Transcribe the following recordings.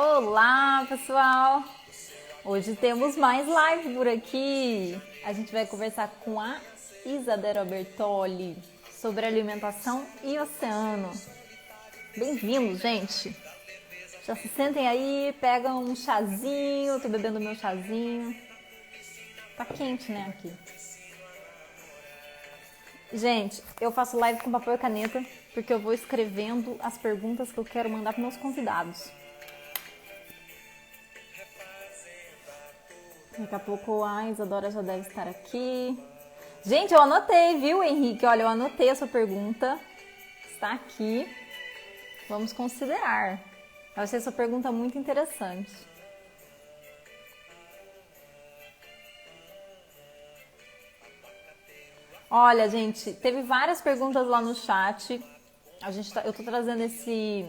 Olá, pessoal! Hoje temos mais live por aqui. A gente vai conversar com a Isadora Bertoli sobre alimentação e oceano. Bem-vindos, gente! Já se sentem aí, pegam um chazinho. Tô bebendo meu chazinho. Tá quente, né, aqui. Gente, eu faço live com papel e caneta porque eu vou escrevendo as perguntas que eu quero mandar para meus convidados. Daqui a pouco a Isadora já deve estar aqui. Gente, eu anotei, viu, Henrique? Olha, eu anotei a sua pergunta. Está aqui. Vamos considerar. Eu achei essa pergunta muito interessante. Olha, gente, teve várias perguntas lá no chat. Eu tô trazendo esse...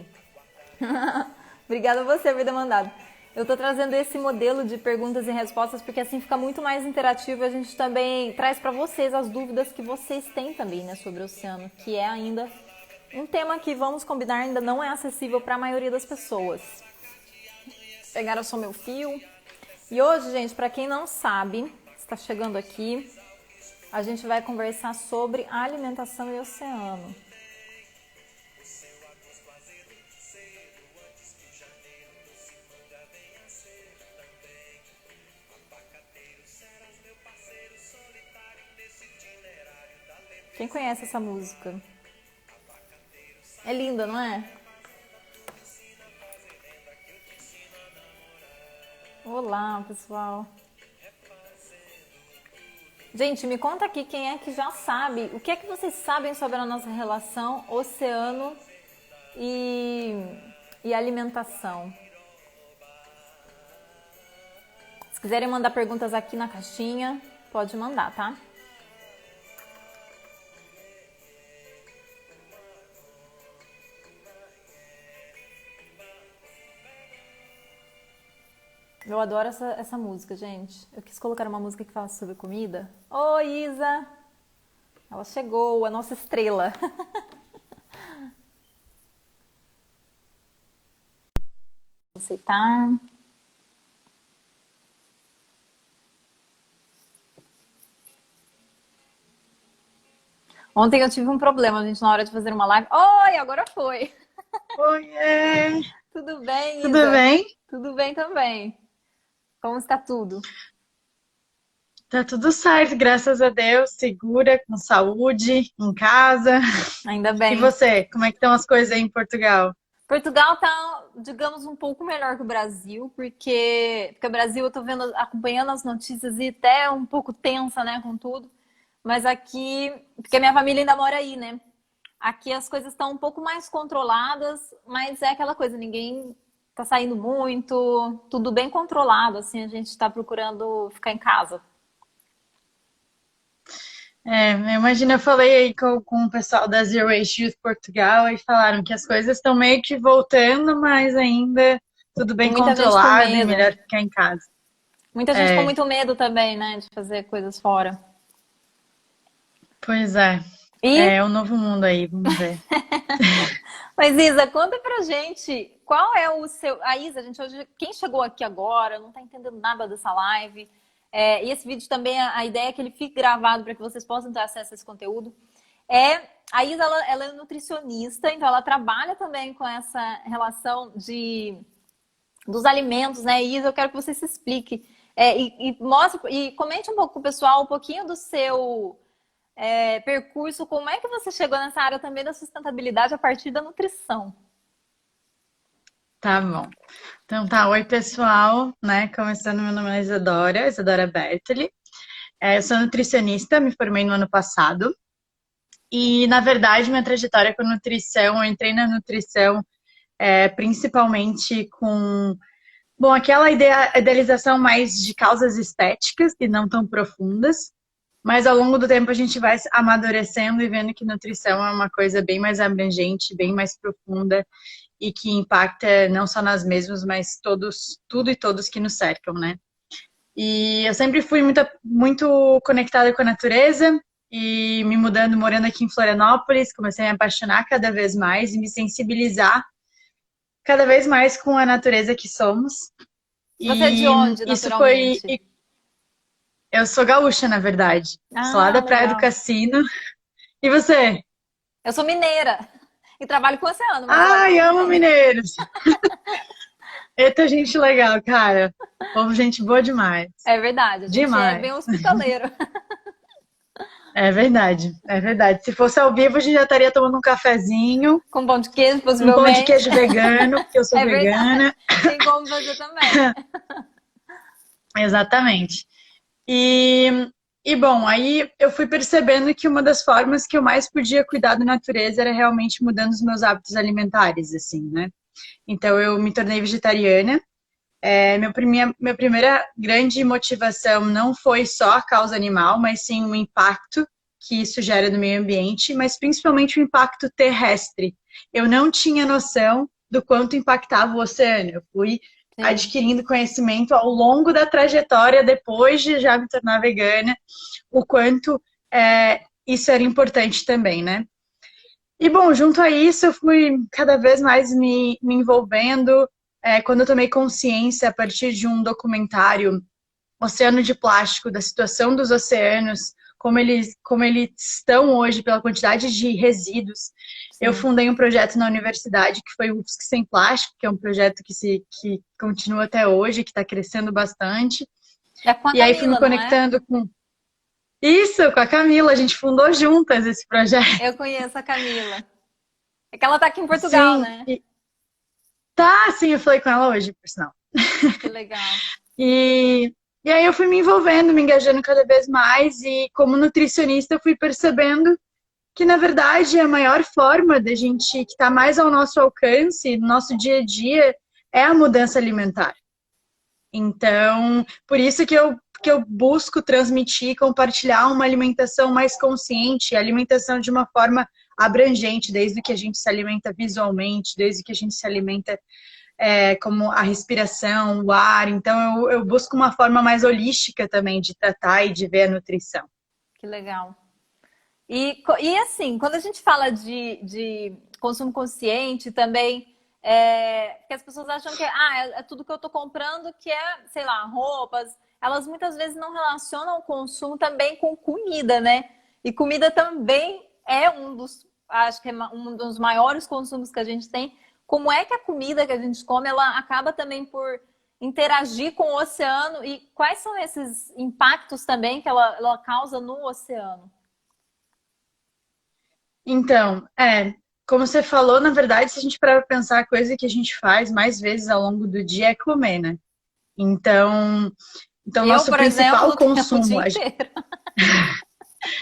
Obrigada a você por ter mandado. Eu tô trazendo esse modelo de perguntas e respostas porque assim fica muito mais interativo. A gente também traz para vocês as dúvidas que vocês têm também, né, sobre o oceano, que é ainda um tema que, vamos combinar, ainda não é acessível para a maioria das pessoas. Pegaram só meu fio. E hoje, gente, para quem não sabe, está chegando aqui, a gente vai conversar sobre alimentação e oceano. Quem conhece essa música? É linda, não é? Olá, pessoal. Gente, me conta aqui quem é que já sabe. O que é que vocês sabem sobre a nossa relação oceano e alimentação? Se quiserem mandar perguntas aqui na caixinha, pode mandar, tá? Eu adoro essa música, gente. Eu quis colocar uma música que fala sobre comida. Oi, Isa! Ela chegou, a nossa estrela. Aceitar. Ontem eu tive um problema, gente, na hora de fazer uma live. Oi, agora foi. Oiê! Tudo bem, Isa? Tudo bem? Tudo bem também. Como está tudo? Tá tudo certo, graças a Deus, segura, com saúde, em casa. Ainda E bem. você, como é que estão as coisas aí em Portugal? Portugal tá, digamos, um pouco melhor que o Brasil, porque o Brasil eu tô vendo, acompanhando as notícias e até um pouco tensa, né, com tudo. Mas aqui, porque a minha família ainda mora aí, né? Aqui as coisas estão um pouco mais controladas, mas é aquela coisa, ninguém tá saindo muito, tudo bem controlado, assim, a gente tá procurando ficar em casa. Eu imagino, eu falei aí com o pessoal da Zero Waste Youth Portugal e falaram que as coisas estão meio que voltando, mas ainda tudo E bem muita gente com controlado e medo. melhor ficar em casa. Muita gente com É, muito medo também, né, de fazer coisas fora. pois é. E É o novo mundo aí, vamos ver. Mas Isa, conta pra gente qual é o seu. A Isa, gente, hoje, quem chegou aqui agora, não tá entendendo nada dessa live. E esse vídeo também, a ideia é que ele fique gravado para que vocês possam ter acesso a esse conteúdo. A Isa, ela é nutricionista, então ela trabalha também com essa relação dos alimentos, né? Isa, eu quero que você se explique. E mostre, e comente um pouco com o pessoal um pouquinho do seu percurso, como é que você chegou nessa área também da sustentabilidade a partir da nutrição? Tá bom. Então tá, oi pessoal, né? Começando, meu nome é Isadora, Isadora Bertoli. Eu sou nutricionista, me formei no ano passado. E, na verdade, minha trajetória com nutrição, eu entrei na nutrição principalmente com, bom, aquela idealização mais de causas estéticas e não tão profundas. Mas ao longo do tempo a gente vai amadurecendo e vendo que nutrição é uma coisa bem mais abrangente, bem mais profunda e que impacta não só nós mesmos, mas todos, tudo e todos que nos cercam, né? E eu sempre fui muito conectada com a natureza e me mudando, morando aqui em Florianópolis, comecei a me apaixonar cada vez mais e me sensibilizar cada vez mais com a natureza que somos. Você é de E onde, isso foi. naturalmente? Eu sou gaúcha, na verdade. Sou lá Ah, da Praia do legal. Cassino. E você? Eu sou mineira e trabalho com oceano, mas eu Ai, adoro amo também. mineiros! Eita, gente legal, cara. Povo, gente boa demais. É verdade, a gente é bem Demais. hospitaleiro. É verdade, é verdade. Se fosse ao vivo, a gente já estaria tomando um cafezinho, Com pão de queijo, um pão de possivelmente. queijo vegano, porque eu sou É verdade. vegana. Tem como fazer também. Exatamente. E, e bom, aí eu fui percebendo que uma das formas que eu mais podia cuidar da natureza era realmente mudando os meus hábitos alimentares, assim, né? Então eu me tornei vegetariana. Minha primeira grande motivação não foi só a causa animal, mas sim o impacto que isso gera no meio ambiente, mas principalmente o impacto terrestre. Eu não tinha noção do quanto impactava o oceano. Eu fui Sim. adquirindo conhecimento ao longo da trajetória, depois de já me tornar vegana, o quanto isso era importante também, né? E bom, junto a isso, eu fui cada vez mais me envolvendo. Quando eu tomei consciência a partir de um documentário, Oceano de Plástico, da situação dos oceanos, como eles estão hoje pela quantidade de resíduos. Eu Sim. fundei um projeto na universidade que foi o UFSC Sem Plástico, que é um projeto que continua até hoje, que está crescendo bastante. É com a E aí fui me Camila, não é? conectando com isso, com a Camila, a gente fundou juntas esse projeto. Eu conheço a Camila. É que ela tá aqui em Portugal, Sim, né? tá, sim, eu falei com ela hoje, por sinal. Que legal. E, e aí eu fui me envolvendo, me engajando cada vez mais e como nutricionista eu fui percebendo que, na verdade, a maior forma da gente, que está mais ao nosso alcance, no nosso dia a dia, é a mudança alimentar. Então, por isso que eu busco transmitir, compartilhar uma alimentação mais consciente, alimentação de uma forma abrangente, desde que a gente se alimenta visualmente, desde que a gente se alimenta como a respiração, o ar. Então, eu busco uma forma mais holística também de tratar e de ver a nutrição. Que legal. E assim, quando a gente fala de consumo consciente também, que as pessoas acham que é tudo que eu estou comprando, que é, sei lá, roupas. Elas muitas vezes não relacionam o consumo também com comida, né? E comida também é acho que é um dos maiores consumos que a gente tem. Como é que a comida que a gente come, ela acaba também por interagir com o oceano e quais são esses impactos também que ela causa no oceano? Então, como você falou, na verdade, se a gente parar pra pensar, a coisa que a gente faz mais vezes ao longo do dia é comer, né? Então, Eu, nosso por exemplo, principal o tempo o dia consumo, inteiro.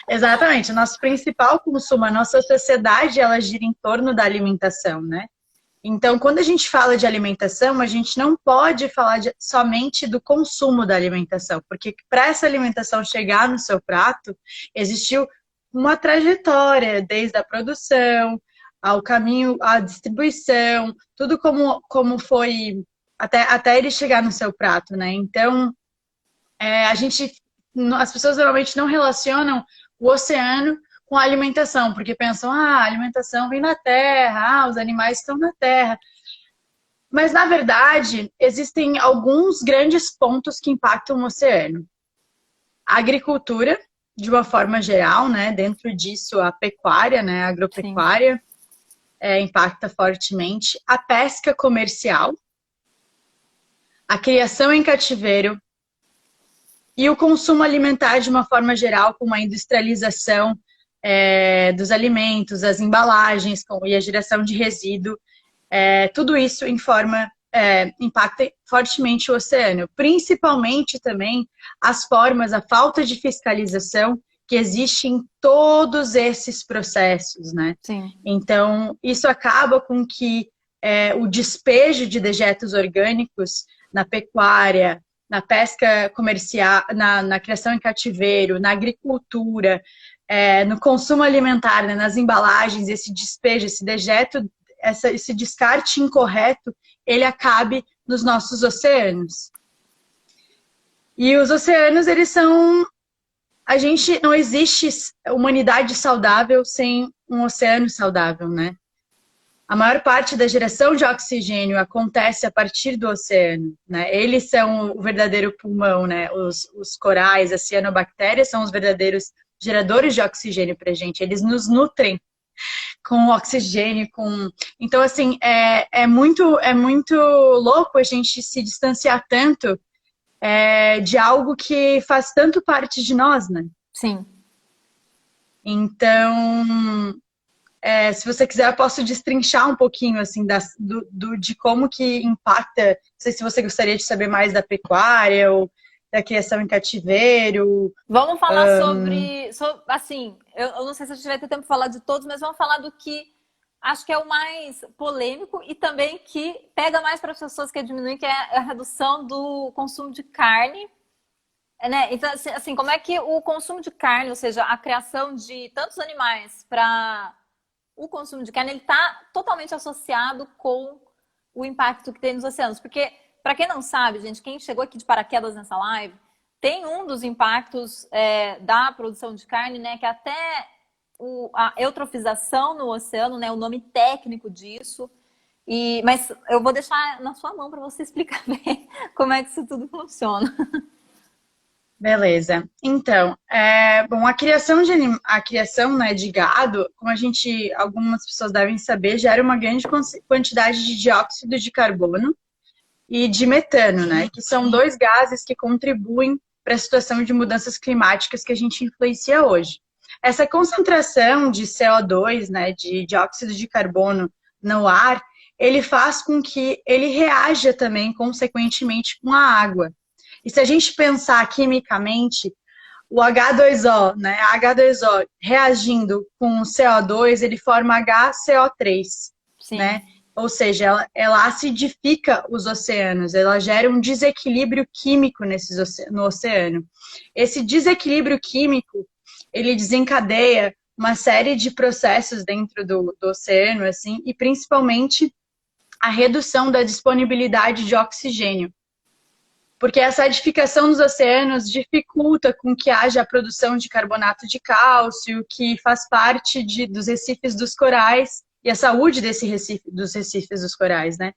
exatamente, nosso principal consumo, a nossa sociedade, ela gira em torno da alimentação, né? Então, quando a gente fala de alimentação, a gente não pode falar somente do consumo da alimentação, porque para essa alimentação chegar no seu prato, existiu uma trajetória, desde a produção, ao caminho, à distribuição, tudo como foi até ele chegar no seu prato, né? Então, a gente, as pessoas normalmente não relacionam o oceano com a alimentação, porque pensam, a alimentação vem da terra, os animais estão na terra. Mas, na verdade, existem alguns grandes pontos que impactam o oceano. A agricultura, de uma forma geral, né? Dentro disso, a pecuária, né? A Sim. agropecuária impacta fortemente. A pesca comercial, a criação em cativeiro e o consumo alimentar de uma forma geral, com a industrialização dos alimentos, as embalagens e a geração de resíduo. Tudo isso impacta fortemente o oceano, principalmente também as formas, a falta de fiscalização que existe em todos esses processos, né? Sim. Então, isso acaba com que o despejo de dejetos orgânicos na pecuária, na pesca comercial, na criação em cativeiro, na agricultura, no consumo alimentar, né, nas embalagens, esse despejo, esse dejeto, esse descarte incorreto, ele acabe nos nossos oceanos. E os oceanos, eles são... não existe humanidade saudável sem um oceano saudável, né? a maior parte da geração de oxigênio acontece a partir do oceano, né? Eles são o verdadeiro pulmão, né? Os corais, as cianobactérias são os verdadeiros geradores de oxigênio para a gente. Eles nos nutrem com oxigênio, com... Então, assim, é muito louco a gente se distanciar tanto de algo que faz tanto parte de nós, né? Sim. Então, se você quiser, eu posso destrinchar um pouquinho, assim, de como que impacta. Não sei se você gostaria de saber mais da pecuária ou da criação em cativeiro. Vamos falar sobre assim, eu não sei se a gente vai ter tempo de falar de todos, mas vamos falar do que acho que é o mais polêmico e também que pega mais para as pessoas que diminuem, que é a redução do consumo de carne, né? Então, assim, como é que o consumo de carne, ou seja, a criação de tantos animais para o consumo de carne, ele está totalmente associado com o impacto que tem nos oceanos. Porque, para quem não sabe, gente, quem chegou aqui de paraquedas nessa live, tem um dos impactos da produção de carne, né, que é até a eutrofização no oceano, né, o nome técnico disso. Mas eu vou deixar na sua mão para você explicar bem como é que isso tudo funciona. Beleza. Então, bom, a criação, né, de gado, como algumas pessoas devem saber, gera uma grande quantidade de dióxido de carbono e de metano, né, que são dois gases que contribuem para a situação de mudanças climáticas que a gente influencia hoje. Essa concentração de CO2, né, de dióxido de carbono no ar, ele faz com que ele reaja também, consequentemente, com a água. E se a gente pensar quimicamente, o H2O, né, H2O reagindo com o CO2, ele forma HCO3, né? Ou seja, ela acidifica os oceanos, ela gera um desequilíbrio químico no oceano. Esse desequilíbrio químico, ele desencadeia uma série de processos dentro do oceano, assim, e principalmente a redução da disponibilidade de oxigênio. Porque essa acidificação dos oceanos dificulta com que haja a produção de carbonato de cálcio, que faz parte dos recifes dos corais e a saúde dos recifes dos corais, né?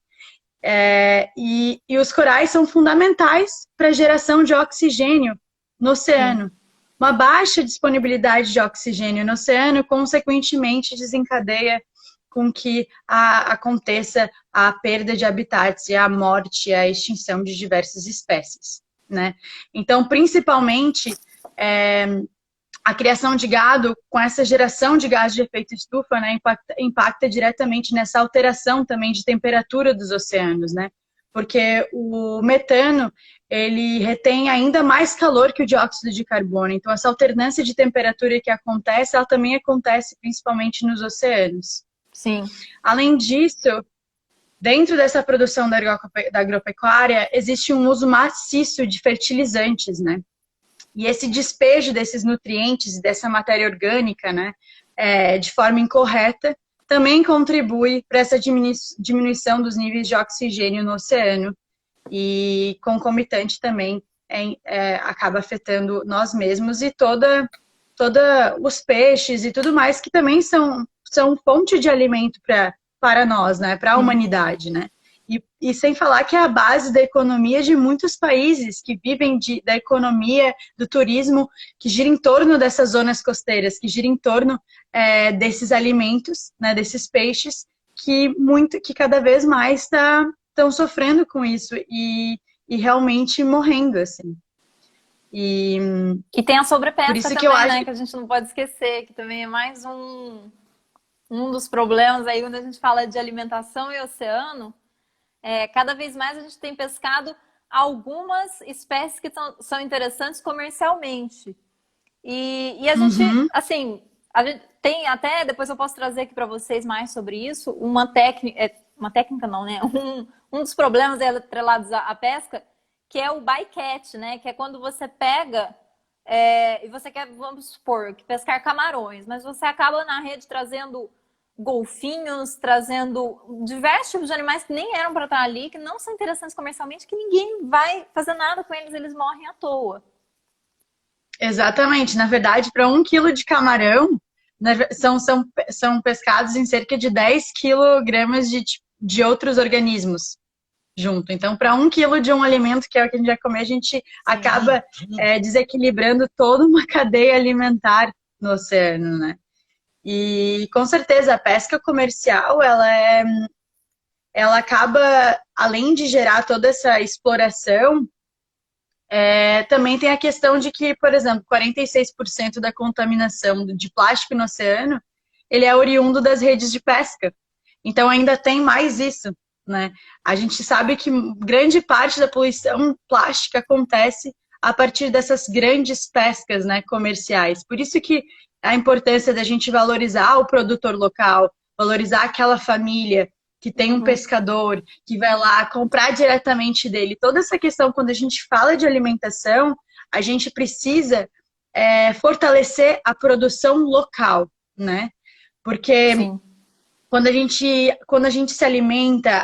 E os corais são fundamentais para a geração de oxigênio no oceano. Uma baixa disponibilidade de oxigênio no oceano, consequentemente, desencadeia com que aconteça a perda de habitats e a morte e a extinção de diversas espécies, né? Então, principalmente, a criação de gado, com essa geração de gás de efeito estufa, né, impacta diretamente nessa alteração também de temperatura dos oceanos, né? Porque o metano, ele retém ainda mais calor que o dióxido de carbono. Então, essa alternância de temperatura que acontece, ela também acontece principalmente nos oceanos. Sim. Além disso, dentro dessa produção da agropecuária, existe um uso maciço de fertilizantes, né? E esse despejo desses nutrientes e dessa matéria orgânica, né, de forma incorreta, também contribui para essa diminuição dos níveis de oxigênio no oceano e, concomitante também, acaba afetando nós mesmos e toda os peixes e tudo mais que também são fonte de alimento para nós, né? Para a humanidade, né? E sem falar que é a base da economia de muitos países que vivem da economia, do turismo, que gira em torno dessas zonas costeiras, que gira em torno desses alimentos, né? Desses peixes, que cada vez mais estão sofrendo com isso e realmente morrendo, assim. E tem a sobrepesca também, que eu acho... né? Que a gente não pode esquecer, que também é mais um dos problemas aí quando a gente fala de alimentação e oceano. Cada vez mais a gente tem pescado algumas espécies que são interessantes comercialmente. E a gente, assim, a gente tem até, depois eu posso trazer aqui para vocês mais sobre isso, uma técnica não, né? Um dos problemas atrelados à pesca, que é o bycatch, né? Que é quando você pega e você quer, vamos supor, pescar camarões, mas você acaba na rede trazendo golfinhos, trazendo diversos tipos de animais que nem eram para estar ali, que não são interessantes comercialmente, que ninguém vai fazer nada com eles morrem à toa. Exatamente. Na verdade, para 1 quilo de camarão, são pescados em cerca de 10 quilogramas de outros organismos junto. Então, para 1 quilo de um alimento, que é o que a gente vai comer, a gente acaba desequilibrando toda uma cadeia alimentar no oceano, né? E com certeza a pesca comercial, ela acaba, além de gerar toda essa exploração, também tem a questão de que, por exemplo, 46% da contaminação de plástico no oceano, ele é oriundo das redes de pesca. Então ainda tem mais isso, né? A gente sabe que grande parte da poluição plástica acontece a partir dessas grandes pescas, né, comerciais. Por isso que a importância da gente valorizar o produtor local, valorizar aquela família que tem um pescador, que vai lá comprar diretamente dele. Toda essa questão, quando a gente fala de alimentação, a gente precisa fortalecer a produção local, né? Porque Sim. quando a gente se alimenta,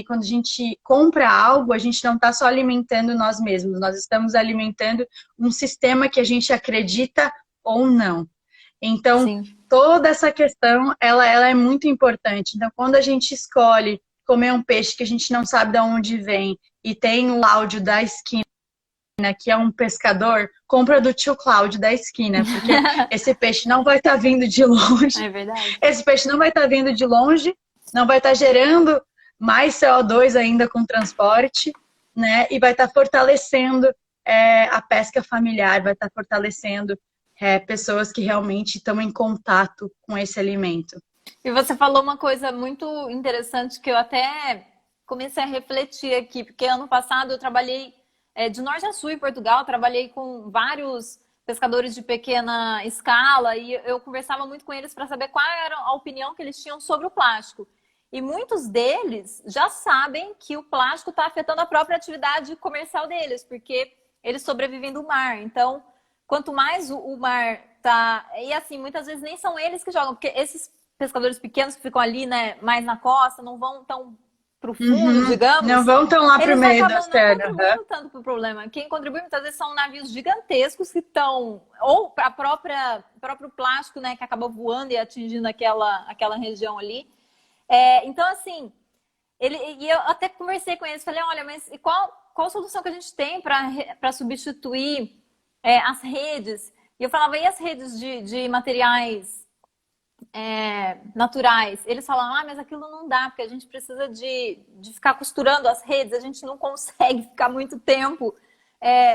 quando a gente compra algo, a gente não está só alimentando nós mesmos, nós estamos alimentando um sistema que a gente acredita ou não. Então, Sim. toda essa questão, ela é muito importante. Então, quando a gente escolhe comer um peixe que a gente não sabe de onde vem e tem o áudio da esquina, que é um pescador, compra do tio Cláudio da esquina, porque esse peixe não vai estar vindo de longe. É verdade. Esse peixe não vai estar vindo de longe, não vai estar gerando mais CO2 ainda com transporte, né? E vai estar fortalecendo a pesca familiar, vai estar fortalecendo pessoas que realmente estão em contato com esse alimento. E você falou uma coisa muito interessante que eu até comecei a refletir aqui, porque ano passado eu trabalhei de norte a sul em Portugal, trabalhei com vários pescadores de pequena escala e eu conversava muito com eles para saber qual era a opinião que eles tinham sobre o plástico. E muitos deles já sabem que o plástico está afetando a própria atividade comercial deles, porque eles sobrevivem do mar. Então, quanto mais o mar tá... E assim, muitas vezes nem são eles que jogam, porque esses pescadores pequenos que ficam ali, né, mais na costa, não vão tão pro fundo, digamos. Não vão tão lá pro meio do oceano. Eles acabam não contribuindo tanto pro problema. Quem contribui muitas vezes são navios gigantescos que estão... Ou o próprio plástico, né, que acaba voando e atingindo aquela região ali. Então, assim, e eu até conversei com eles, falei, olha, mas qual a solução que a gente tem para substituir as redes? E eu falava, e as redes de materiais naturais? Eles falavam, mas aquilo não dá, porque a gente precisa de ficar costurando as redes, a gente não consegue ficar muito tempo,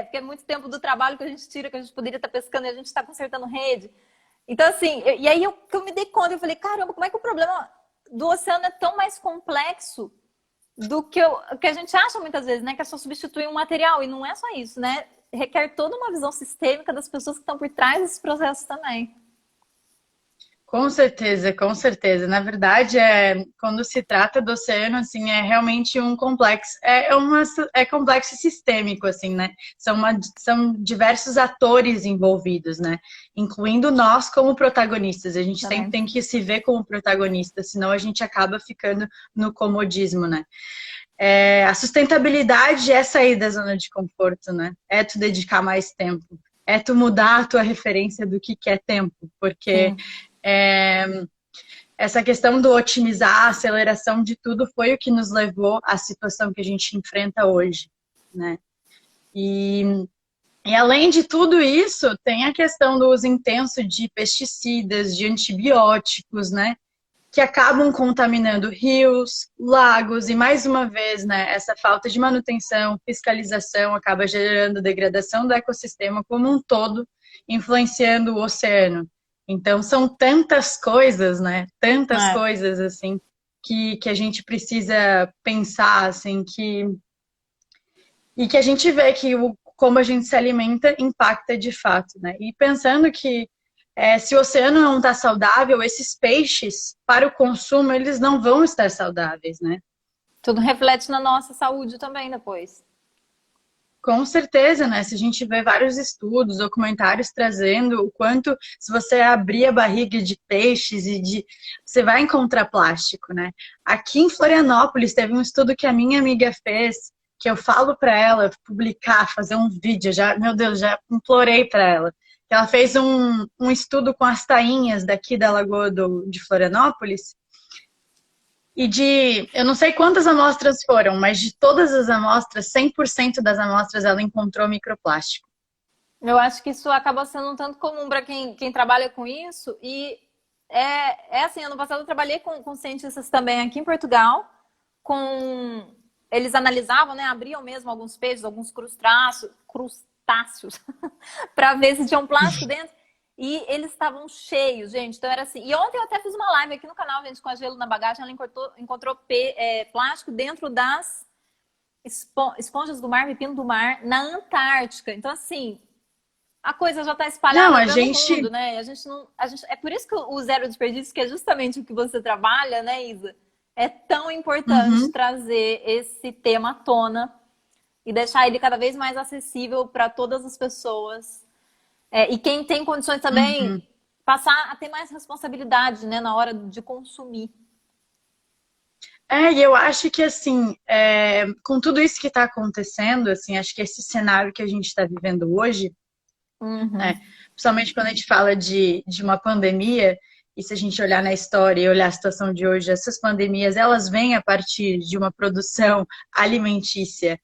porque é muito tempo do trabalho que a gente tira, que a gente poderia estar pescando e a gente está consertando rede. Então, assim, e aí eu me dei conta, eu falei, caramba, como é que o problema do oceano é tão mais complexo do que a gente acha muitas vezes, né? Que é só substituir um material. E não é só isso, né? Requer toda uma visão sistêmica das pessoas que estão por trás desse processo também. Com certeza, com certeza. Na verdade, quando se trata do oceano, assim, é realmente um complexo. É complexo e sistêmico, assim, né? São diversos atores envolvidos, né? Incluindo nós como protagonistas. A gente sempre tem que se ver como protagonista, senão a gente acaba ficando no comodismo, né? A sustentabilidade é sair da zona de conforto, né? É tu dedicar mais tempo. É tu mudar a tua referência do que é tempo. Porque... essa questão do otimizar, a aceleração de tudo foi o que nos levou à situação que a gente enfrenta hoje, né? E além de tudo isso, tem a questão do uso intenso de pesticidas, de antibióticos, né? Que acabam contaminando rios, lagos e, mais uma vez, né, essa falta de manutenção, fiscalização acaba gerando degradação do ecossistema como um todo, influenciando o oceano. Então, são tantas coisas, né? Tantas coisas, assim, que a gente precisa pensar, assim, e que a gente vê que como a gente se alimenta impacta de fato, né? E pensando que se o oceano não está saudável, esses peixes, para o consumo, eles não vão estar saudáveis, né? Tudo reflete na nossa saúde também depois. Com certeza, né? Se a gente vê vários estudos, documentários trazendo o quanto, se você abrir a barriga de peixes você vai encontrar plástico, né? Aqui em Florianópolis teve um estudo que a minha amiga fez, que eu falo para ela publicar, fazer um vídeo, meu Deus, já implorei para ela, que ela fez um estudo com as tainhas daqui da Lagoa de Florianópolis. Eu não sei quantas amostras foram, mas de todas as amostras, 100% das amostras ela encontrou microplástico. Eu acho que isso acaba sendo um tanto comum para quem trabalha com isso. E é assim, ano passado eu trabalhei com cientistas também aqui em Portugal. Eles analisavam, né? Abriam mesmo alguns peixes, alguns crustáceos, para ver se tinha um plástico dentro. E eles estavam cheios, gente. Então era assim. E ontem eu até fiz uma live aqui no canal, gente, com a Gelo na Bagagem. Ela encontrou plástico dentro das esponjas do mar, pepino do mar, na Antártica. Então, assim, a coisa já está espalhada pelo mundo, né? É por isso que o zero desperdício, que é justamente o que você trabalha, né, Isa? É tão importante trazer esse tema à tona e deixar ele cada vez mais acessível para todas as pessoas. E quem tem condições também, passar a ter mais responsabilidade, né, na hora de consumir. E eu acho que, assim, com tudo isso que está acontecendo, assim, acho que esse cenário que a gente está vivendo hoje, né, principalmente quando a gente fala de uma pandemia, e se a gente olhar na história e olhar a situação de hoje, essas pandemias, elas vêm a partir de uma produção alimentícia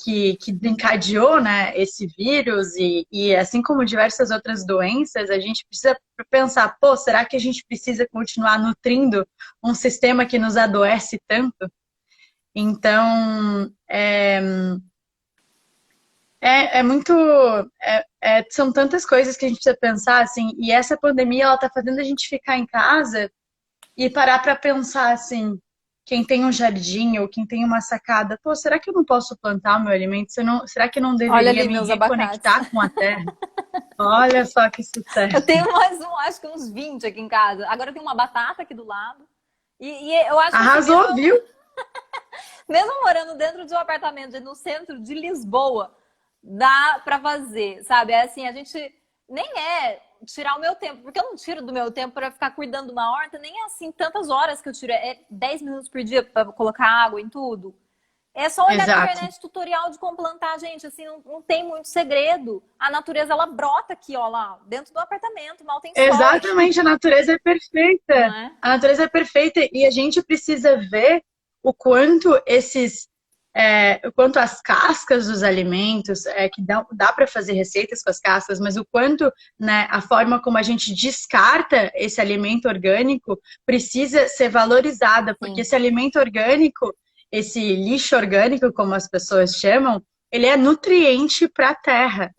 que desencadeou, né, esse vírus e assim como diversas outras doenças, a gente precisa pensar, pô, será que a gente precisa continuar nutrindo um sistema que nos adoece tanto? Então, são tantas coisas que a gente precisa pensar, assim, e essa pandemia, ela tá fazendo a gente ficar em casa e parar para pensar, assim, quem tem um jardim ou quem tem uma sacada, pô, será que eu não posso plantar o meu alimento? Será que eu não deveria me reconectar com a terra? Olha só que sucesso. Eu tenho acho que uns 20 aqui em casa. Agora tem uma batata aqui do lado. E eu acho que arrasou, assim, viu? Mesmo morando dentro de um apartamento no centro de Lisboa, dá para fazer, sabe? É assim, a gente nem tirar o meu tempo, porque eu não tiro do meu tempo para ficar cuidando de uma horta, nem é assim tantas horas que eu tiro, 10 minutos por dia para colocar água em tudo. É só olhar na internet tutorial de como plantar, gente, assim, não tem muito segredo. A natureza, ela brota aqui, ó, lá, dentro do apartamento, mal tem sol. Exatamente, a natureza é perfeita. A natureza é perfeita e a gente precisa ver o quanto quanto as cascas dos alimentos, que dá para fazer receitas com as cascas, mas o quanto, né, a forma como a gente descarta esse alimento orgânico precisa ser valorizada, porque esse alimento orgânico, esse lixo orgânico, como as pessoas chamam, ele é nutriente para a terra,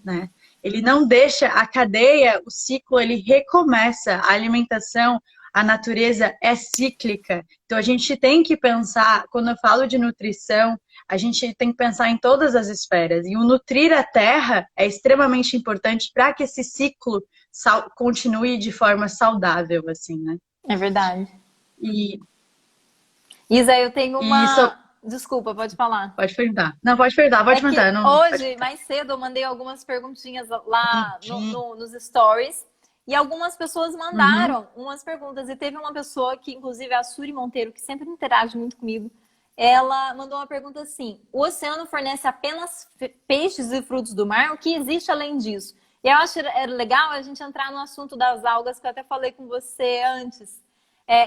né? Ele não deixa a cadeia, o ciclo, ele recomeça. A alimentação, a natureza é cíclica. Então, a gente tem que pensar, quando eu falo de nutrição, a gente tem que pensar em todas as esferas. E o nutrir a terra é extremamente importante para que esse ciclo continue de forma saudável, assim, né? É verdade. Isa, eu tenho uma... Desculpa, pode falar. Pode perguntar. Não, pode perguntar, pode perguntar. Hoje, mais cedo, eu mandei algumas perguntinhas lá nos stories. E algumas pessoas mandaram umas perguntas. E teve uma pessoa que, inclusive, é a Suri Monteiro, que sempre interage muito comigo. Ela mandou uma pergunta assim: o oceano fornece apenas peixes e frutos do mar? O que existe além disso? E eu acho legal a gente entrar no assunto das algas, que eu até falei com você antes.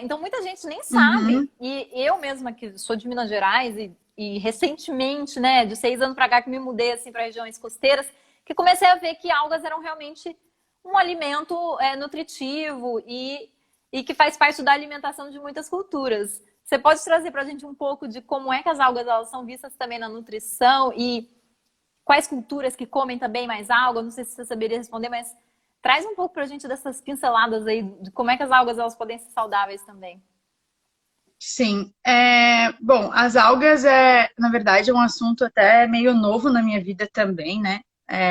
Então, muita gente nem sabe. E eu mesma, que sou de Minas Gerais, e recentemente, né, de 6 anos para cá, que me mudei assim, para regiões costeiras, que comecei a ver que algas eram realmente um alimento nutritivo e que faz parte da alimentação de muitas culturas. Você pode trazer para a gente um pouco de como é que as algas elas são vistas também na nutrição e quais culturas que comem também mais alga? Não sei se você saberia responder, mas traz um pouco para a gente dessas pinceladas aí de como é que as algas elas podem ser saudáveis também. Sim. Bom, as algas, na verdade, é um assunto até meio novo na minha vida também, né?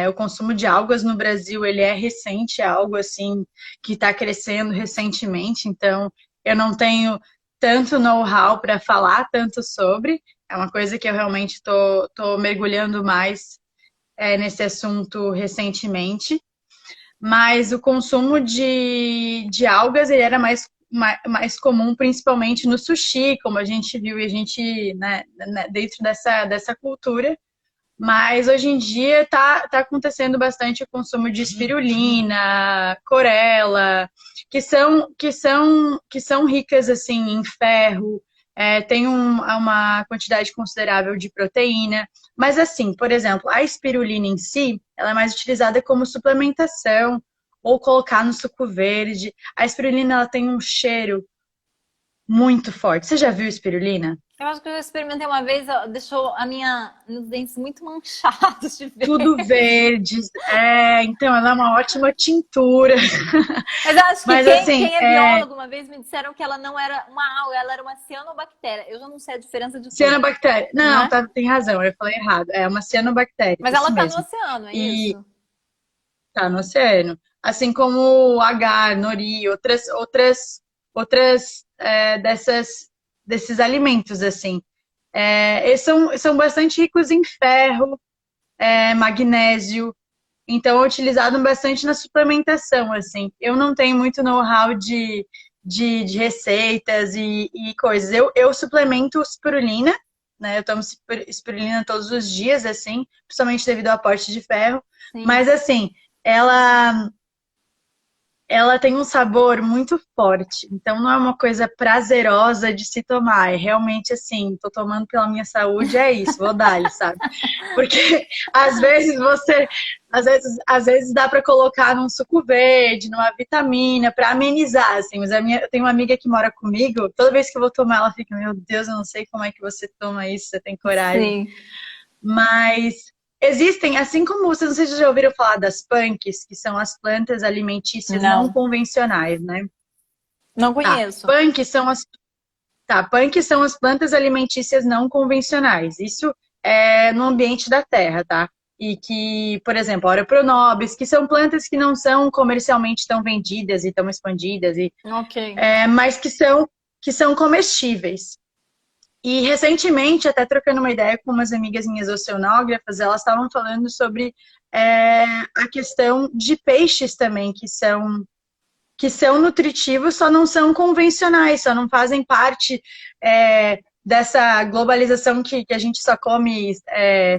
O consumo de algas no Brasil, ele é recente, é algo assim que está crescendo recentemente, então eu não tenho tanto know-how para falar tanto sobre, é uma coisa que eu realmente tô mergulhando mais nesse assunto recentemente, mas o consumo de algas, ele era mais comum, principalmente no sushi, como a gente viu, e a gente, né, dentro dessa cultura, Mas hoje em dia tá acontecendo bastante o consumo de espirulina, clorela, que são ricas assim em ferro, tem uma quantidade considerável de proteína. Mas assim, por exemplo, a espirulina em si, ela é mais utilizada como suplementação ou colocar no suco verde. A espirulina ela tem um cheiro muito forte. Você já viu espirulina? Eu acho que eu experimentei uma vez, ó, deixou meus dentes muito manchados de Tudo ver. verde. Então ela é uma ótima tintura. Mas eu acho que Mas quem assim, é biólogo uma vez me disseram que ela não era uma alga, ela era uma cianobactéria. Eu já não sei a diferença de tudo, cianobactéria. Não, né? tá, tem razão, eu falei errado. É uma cianobactéria, Mas ela isso tá no mesmo. oceano, é E isso? tá no oceano. Assim como o agar, nori, outras desses alimentos, assim. Eles são bastante ricos em ferro, magnésio. Então, é utilizado bastante na suplementação, assim. Eu não tenho muito know-how de receitas e coisas. Eu suplemento espirulina, né? Eu tomo espirulina todos os dias, assim, principalmente devido ao aporte de ferro. Sim. Mas, assim, ela ela tem um sabor muito forte, então não é uma coisa prazerosa de se tomar. É realmente assim, tô tomando pela minha saúde, é isso, vou dar, sabe? Porque às vezes às vezes dá para colocar num suco verde, numa vitamina, para amenizar, assim. Mas eu tenho uma amiga que mora comigo, toda vez que eu vou tomar, ela fica, meu Deus, eu não sei como é que você toma isso, você tem coragem. Sim. Mas existem, assim como vocês não sei se já ouviram falar das punks, que são as plantas alimentícias não Não. convencionais, né? Não Tá, conheço. punk são as plantas alimentícias não convencionais. Isso é no ambiente da terra, tá? E que, por exemplo, Ora Pronobis, que são plantas que não são comercialmente tão vendidas e tão expandidas, Ok. mas que são comestíveis. E recentemente, até trocando uma ideia com umas amigas minhas oceanógrafas, elas estavam falando sobre a questão de peixes também, que são nutritivos, só não são convencionais, só não fazem parte dessa globalização que a gente só come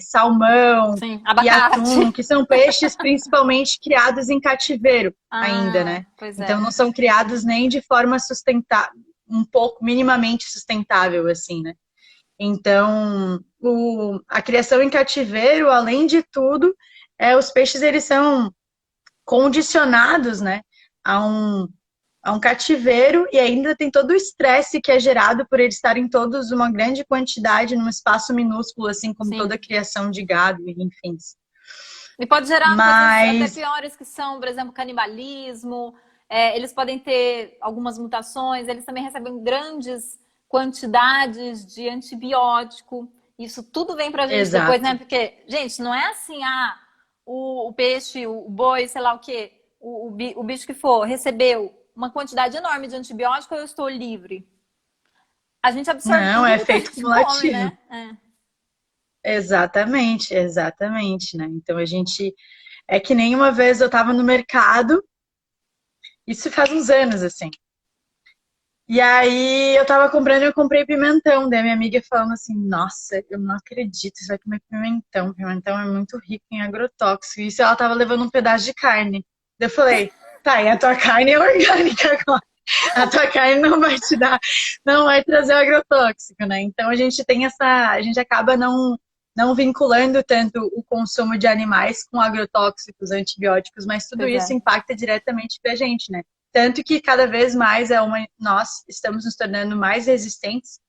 salmão Sim. e atum, Abacate. que são peixes principalmente criados em cativeiro ainda, Ah, né? pois Então é. não são criados nem de forma sustentável, um pouco minimamente sustentável, assim, né? Então, a criação em cativeiro, além de tudo, os peixes eles são condicionados, né, a um cativeiro e ainda tem todo o estresse que é gerado por eles estarem todos uma grande quantidade num espaço minúsculo, assim como Sim. toda a criação de gado, enfim. E pode gerar coisas até Mas, piores que são, por exemplo, canibalismo. Eles podem ter algumas mutações, eles também recebem grandes quantidades de antibiótico. Isso tudo vem pra gente depois, né? exato. Porque, gente, não é assim, o peixe, o boi, sei lá o quê, o bicho que for, recebeu uma quantidade enorme de antibiótico, eu estou livre. A gente absorve Não, é tudo que a efeito gente come, cumulativo. né? É. Exatamente, exatamente, né? Então a gente é que nem uma vez eu estava no mercado, isso faz uns anos assim. E aí eu tava comprando e eu comprei pimentão. Daí minha amiga falando assim, nossa, eu não acredito, você vai comer pimentão. Pimentão é muito rico em agrotóxico. Isso ela tava levando um pedaço de carne. Daí eu falei, tá, e a tua carne é orgânica agora. A tua carne não vai te dar, não vai trazer o agrotóxico, né? Então a gente acaba não vinculando tanto o consumo de animais com agrotóxicos, antibióticos, mas tudo Pois isso é. impacta diretamente pra gente, né? Tanto que cada vez mais nós estamos nos tornando mais resistentes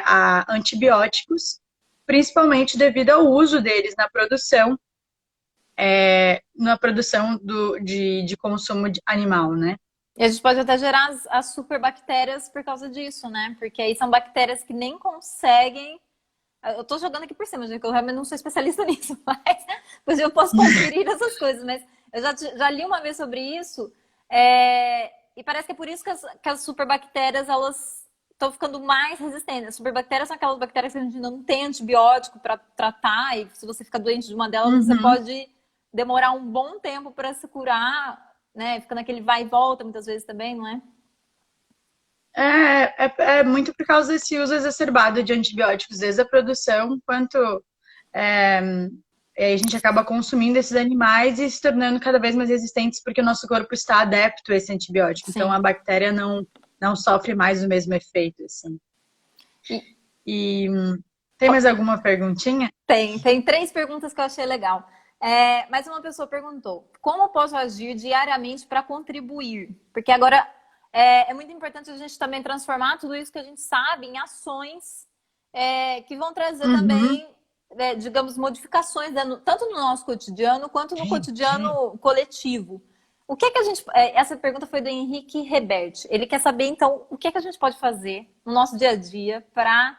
a antibióticos, principalmente devido ao uso deles na produção de consumo de animal, né? E a gente pode até gerar as superbactérias por causa disso, né? Porque aí são bactérias que nem conseguem. Eu tô jogando aqui por cima, gente, que eu realmente não sou especialista nisso, mas pois eu posso conferir essas coisas. Mas eu já li uma vez sobre isso, e parece que é por isso que as superbactérias elas estão ficando mais resistentes. As superbactérias são aquelas bactérias que a gente não tem antibiótico para tratar, e se você ficar doente de uma delas, você Uhum. pode demorar um bom tempo para se curar, né? Fica naquele vai e volta muitas vezes também, não é? É muito por causa desse uso exacerbado de antibióticos, desde a produção quanto E aí a gente acaba consumindo esses animais e se tornando cada vez mais resistentes porque o nosso corpo está adepto a esse antibiótico. Então Sim. a bactéria não sofre mais o mesmo efeito, assim. E E tem mais alguma perguntinha? tem 3 perguntas que eu achei legal. Mas uma pessoa perguntou: como posso agir diariamente para contribuir? Porque agora é muito importante a gente também transformar tudo isso que a gente sabe em ações que vão trazer Uhum. também, digamos, modificações, né, tanto no nosso cotidiano quanto no cotidiano coletivo. O que que a gente. Essa pergunta foi do Henrique Rebert. Ele quer saber, então, o que que a gente pode fazer no nosso dia a dia para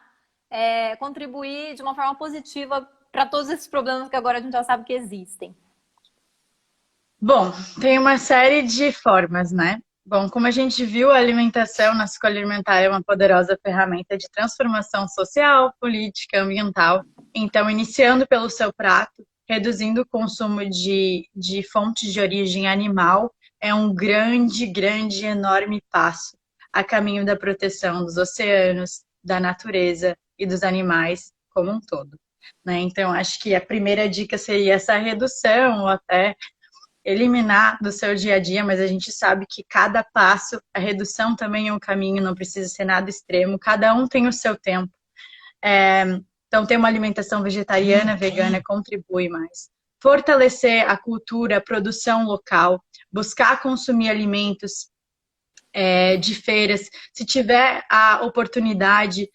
contribuir de uma forma positiva para todos esses problemas que agora a gente já sabe que existem. Bom, tem uma série de formas, né? Bom, como a gente viu, a alimentação na escolha alimentar é uma poderosa ferramenta de transformação social, política, ambiental. Então, iniciando pelo seu prato, reduzindo o consumo de fontes de origem animal, é um grande, enorme passo a caminho da proteção dos oceanos, da natureza e dos animais como um todo, né? Então, acho que a primeira dica seria essa redução, ou até eliminar do seu dia a dia, mas a gente sabe que cada passo, a redução também é um caminho, não precisa ser nada extremo, cada um tem o seu tempo. Então, ter uma alimentação vegetariana, vegana, contribui mais. Fortalecer a cultura, a produção local, buscar consumir alimentos de feiras, se tiver a oportunidade,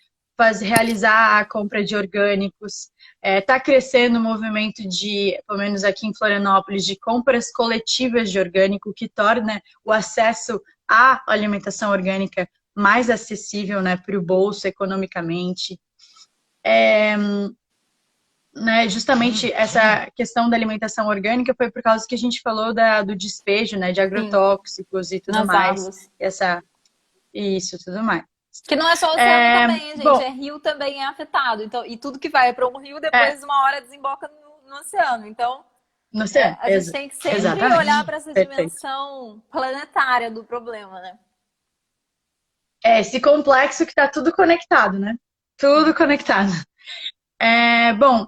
realizar a compra de orgânicos. Está crescendo o movimento de, pelo menos aqui em Florianópolis, de compras coletivas de orgânico, que torna o acesso à alimentação orgânica mais acessível, né, para o bolso economicamente. Né, justamente essa questão da alimentação orgânica foi por causa que a gente falou do despejo, né, de Sim, agrotóxicos e tudo nas mais. águas. Isso, tudo mais. Que não é só o oceano também, gente. Bom, Rio também é afetado. Então, e tudo que vai para um rio, é, depois, uma hora, desemboca no oceano. Então, no oceano, a gente tem que sempre olhar exatamente, para essa perfeito. dimensão planetária do problema, né? É esse complexo que está tudo conectado, né? Tudo Sim. conectado. Bom,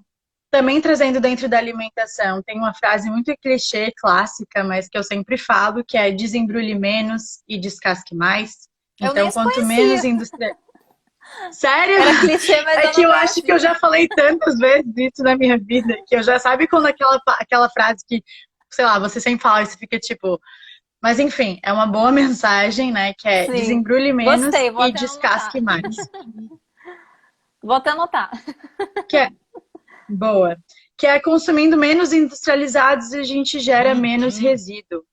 também trazendo dentro da alimentação, tem uma frase muito clichê, clássica, mas que eu sempre falo, que é desembrulhe menos e descasque mais. Eu nem Então, as quanto menos conhecia. indústria. Sério? Era clichê, mas É eu que não eu acho que eu conhecia. já falei tantas vezes isso na minha vida, que eu já sabe quando aquela frase que, sei lá, você sempre fala e você fica tipo. Mas enfim, é uma boa mensagem, né? Que é Sim. desembrulhe menos Gostei, vou e até anotar. descasque mais. Vou até anotar. Que é boa. Que é consumindo menos industrializados e a gente gera menos resíduo.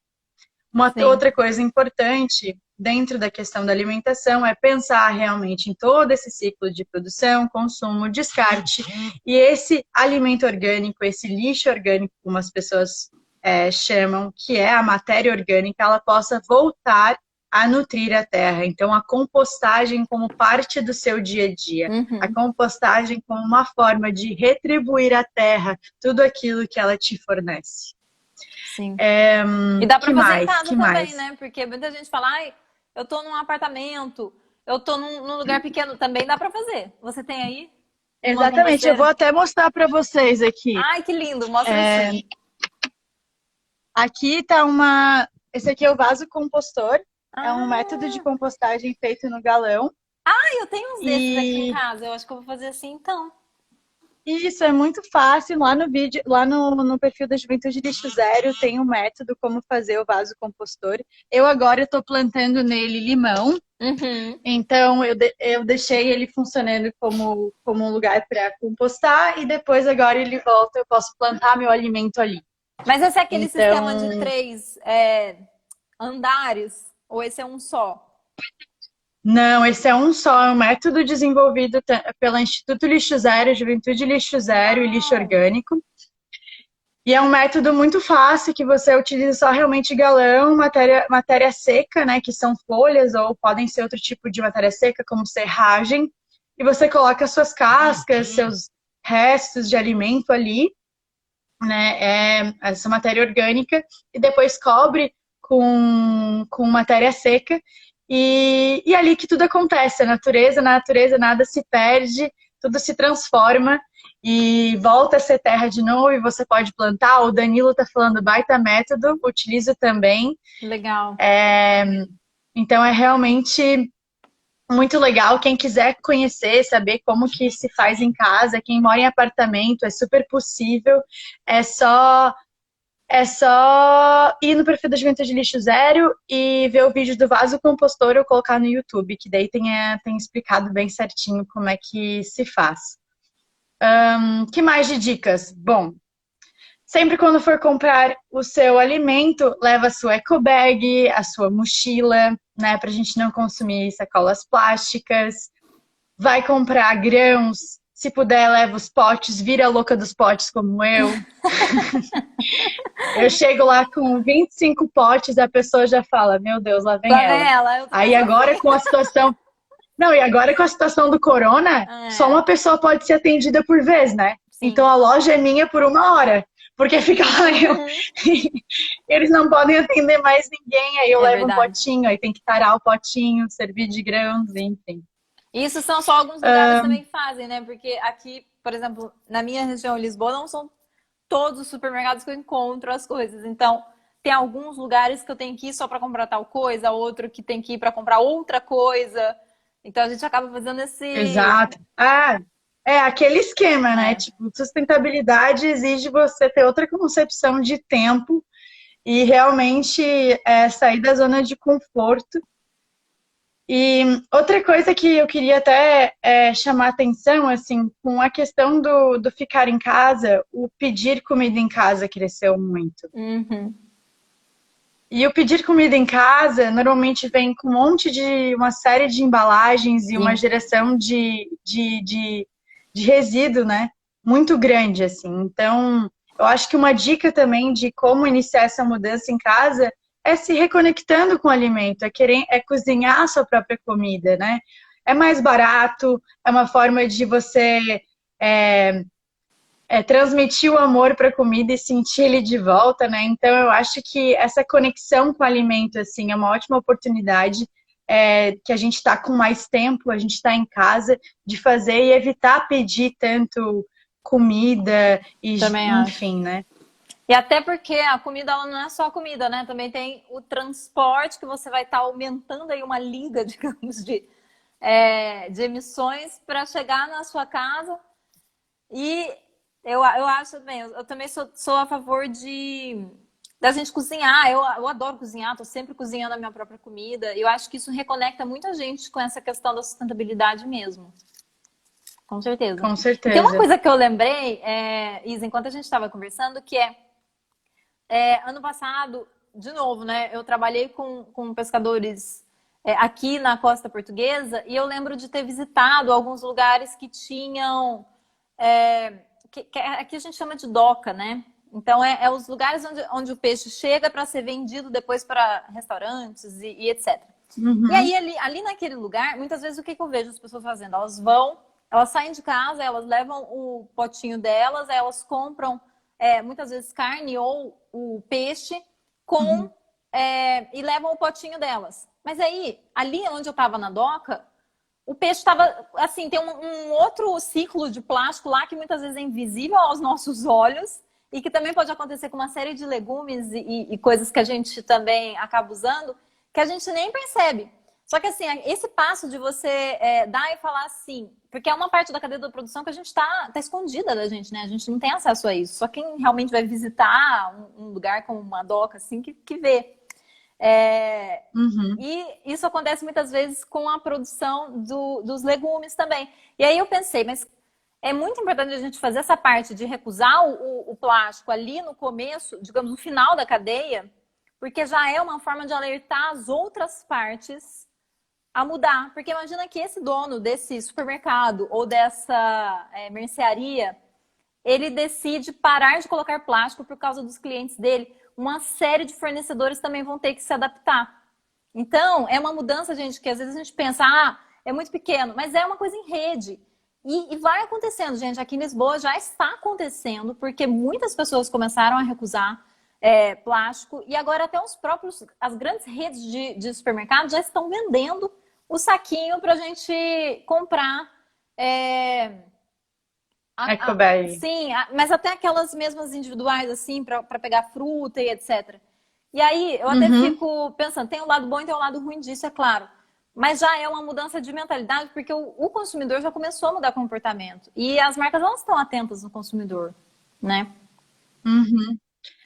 Uma Sim. outra coisa importante dentro da questão da alimentação é pensar realmente em todo esse ciclo de produção, consumo, descarte e esse alimento orgânico, esse lixo orgânico, como as pessoas chamam, que é a matéria orgânica, ela possa voltar a nutrir a terra. Então, a compostagem como parte do seu dia a dia, a Uhum. compostagem como uma forma de retribuir à terra tudo aquilo que ela te fornece. Sim. E dá para Que fazer em mais? casa Que também, mais? né? Porque muita gente fala, ai, eu tô num apartamento, eu tô num lugar pequeno, também dá para fazer. Você tem aí uma Exatamente, eu vou composteira? até mostrar para vocês aqui. Ai, que lindo, mostra sim. Aqui tá uma. Esse aqui é o vaso compostor. É um método de Ah, compostagem feito no galão. eu tenho uns desses aqui em E casa, eu acho que eu vou fazer assim então. isso é muito fácil. Lá no vídeo, lá no perfil da Juventude Lixo Zero, tem um método como fazer o vaso compostor. Eu agora estou plantando nele limão. Uhum. Então eu deixei ele funcionando como um lugar para compostar e depois agora ele volta, eu posso plantar meu alimento ali. Mas esse é aquele sistema de Então, 3 andares? Ou esse é um só? não, esse é um só, é um método desenvolvido pela Instituto Lixo Zero, Juventude Lixo Zero e Lixo Uau! Orgânico. E é um método muito fácil que você utiliza só realmente galão, matéria seca, né, que são folhas ou podem ser outro tipo de matéria seca, como serragem, e você coloca suas cascas, seus restos de alimento ali, né, essa matéria orgânica, e depois cobre com matéria seca, e ali que tudo acontece, na natureza nada se perde, tudo se transforma, e volta a ser terra de novo e você pode plantar. O Danilo tá falando baita método, utilizo também. Legal. Então é realmente muito legal. Quem quiser conhecer, saber como que se faz em casa, quem mora em apartamento, é super possível. É só é só ir no perfil da Juventude Lixo Zero e ver o vídeo do vaso compostor ou colocar no YouTube, que daí tem explicado bem certinho como é que se faz. Que mais de dicas? Bom, sempre quando for comprar o seu alimento, leva a sua eco bag, a sua mochila, né, pra gente não consumir sacolas plásticas. Vai comprar grãos, se puder, leva os potes, vira a louca dos potes como eu. Eu chego lá com 25 potes, a pessoa já fala, meu Deus, lá vem Lá vem ela. ela, eu também Aí sou agora assim. com a situação. Não, e agora com a situação do corona, só É, uma pessoa pode ser atendida por vez, né? Então sim. a loja é minha por 1 hora. Porque fica lá eu. Uhum. Eles não podem atender mais ninguém, aí eu É levo um verdade. potinho, aí tem que tarar o potinho, servir de grãos, enfim. Isso são só alguns lugares também que fazem, né? Porque aqui, por exemplo, na minha região, em Lisboa, não são todos os supermercados que eu encontro as coisas. Então, tem alguns lugares que eu tenho que ir só para comprar tal coisa, outro que tem que ir para comprar outra coisa. Então, a gente acaba fazendo esse. Exato. Ah, é aquele esquema, né? É. Tipo, sustentabilidade exige você ter outra concepção de tempo e realmente sair da zona de conforto. E outra coisa que eu queria até chamar atenção, assim, com a questão do ficar em casa, o pedir comida em casa cresceu muito. Uhum. E o pedir comida em casa normalmente vem com uma série de embalagens e uma Sim. geração de resíduo, né? Muito grande, assim. Então, eu acho que uma dica também de como iniciar essa mudança em casa é se reconectando com o alimento, é cozinhar a sua própria comida, né? É mais barato, é uma forma de você é, transmitir o amor para a comida e sentir ele de volta, né? Então eu acho que essa conexão com o alimento assim é uma ótima oportunidade que a gente está com mais tempo, a gente está em casa de fazer e evitar pedir tanto comida e Também acho. enfim, né? E até porque a comida ela não é só comida, né? Também tem o transporte que você vai estar aumentando aí uma liga, digamos, de emissões para chegar na sua casa. E eu acho também, eu também sou a favor da gente cozinhar. Eu adoro cozinhar, tô sempre cozinhando a minha própria comida. Eu acho que isso reconecta muita gente com essa questão da sustentabilidade mesmo. Com certeza. Com E tem uma certeza. coisa que eu lembrei, Isa, enquanto a gente estava conversando, que ano passado, de novo, né? Eu trabalhei com pescadores aqui na costa portuguesa e eu lembro de ter visitado alguns lugares que tinham que aqui a gente chama de doca, né? Então, os lugares onde o peixe chega para ser vendido depois para restaurantes e etc. E Uhum, aí, ali naquele lugar, muitas vezes o que eu vejo as pessoas fazendo? Elas saem de casa, elas levam o potinho delas, elas compram muitas vezes carne ou o peixe uhum, e levam o potinho delas. Mas aí, ali onde eu estava na doca, o peixe estava, assim, tem um outro ciclo de plástico lá que muitas vezes é invisível aos nossos olhos e que também pode acontecer com uma série de legumes e coisas que a gente também acaba usando que a gente nem percebe. Só que, assim, esse passo de você dar e falar assim, porque é uma parte da cadeia da produção que a gente tá escondida da gente, né? A gente não tem acesso a isso. Só quem realmente vai visitar um lugar como uma doca, assim, que vê. uhum. E isso acontece muitas vezes com a produção dos legumes também. E aí eu pensei, mas é muito importante a gente fazer essa parte de recusar o plástico ali no começo, digamos, no final da cadeia, porque já é uma forma de alertar as outras partes a mudar. Porque imagina que esse dono desse supermercado ou dessa mercearia, ele decide parar de colocar plástico por causa dos clientes dele. Uma série de fornecedores também vão ter que se adaptar. Então, é uma mudança, gente, que às vezes a gente pensa, é muito pequeno, mas é uma coisa em rede. E vai acontecendo, gente. Aqui em Lisboa já está acontecendo, porque muitas pessoas começaram a recusar plástico e agora até as grandes redes de supermercados já estão vendendo o saquinho para a gente comprar Ecobag. Sim, mas até aquelas mesmas individuais, assim, para pegar fruta e etc. E aí, eu até Uhum. fico pensando, tem um lado bom e tem um lado ruim disso, é claro. Mas já é uma mudança de mentalidade, porque o consumidor já começou a mudar comportamento. E as marcas, elas estão atentas no consumidor, né? Uhum.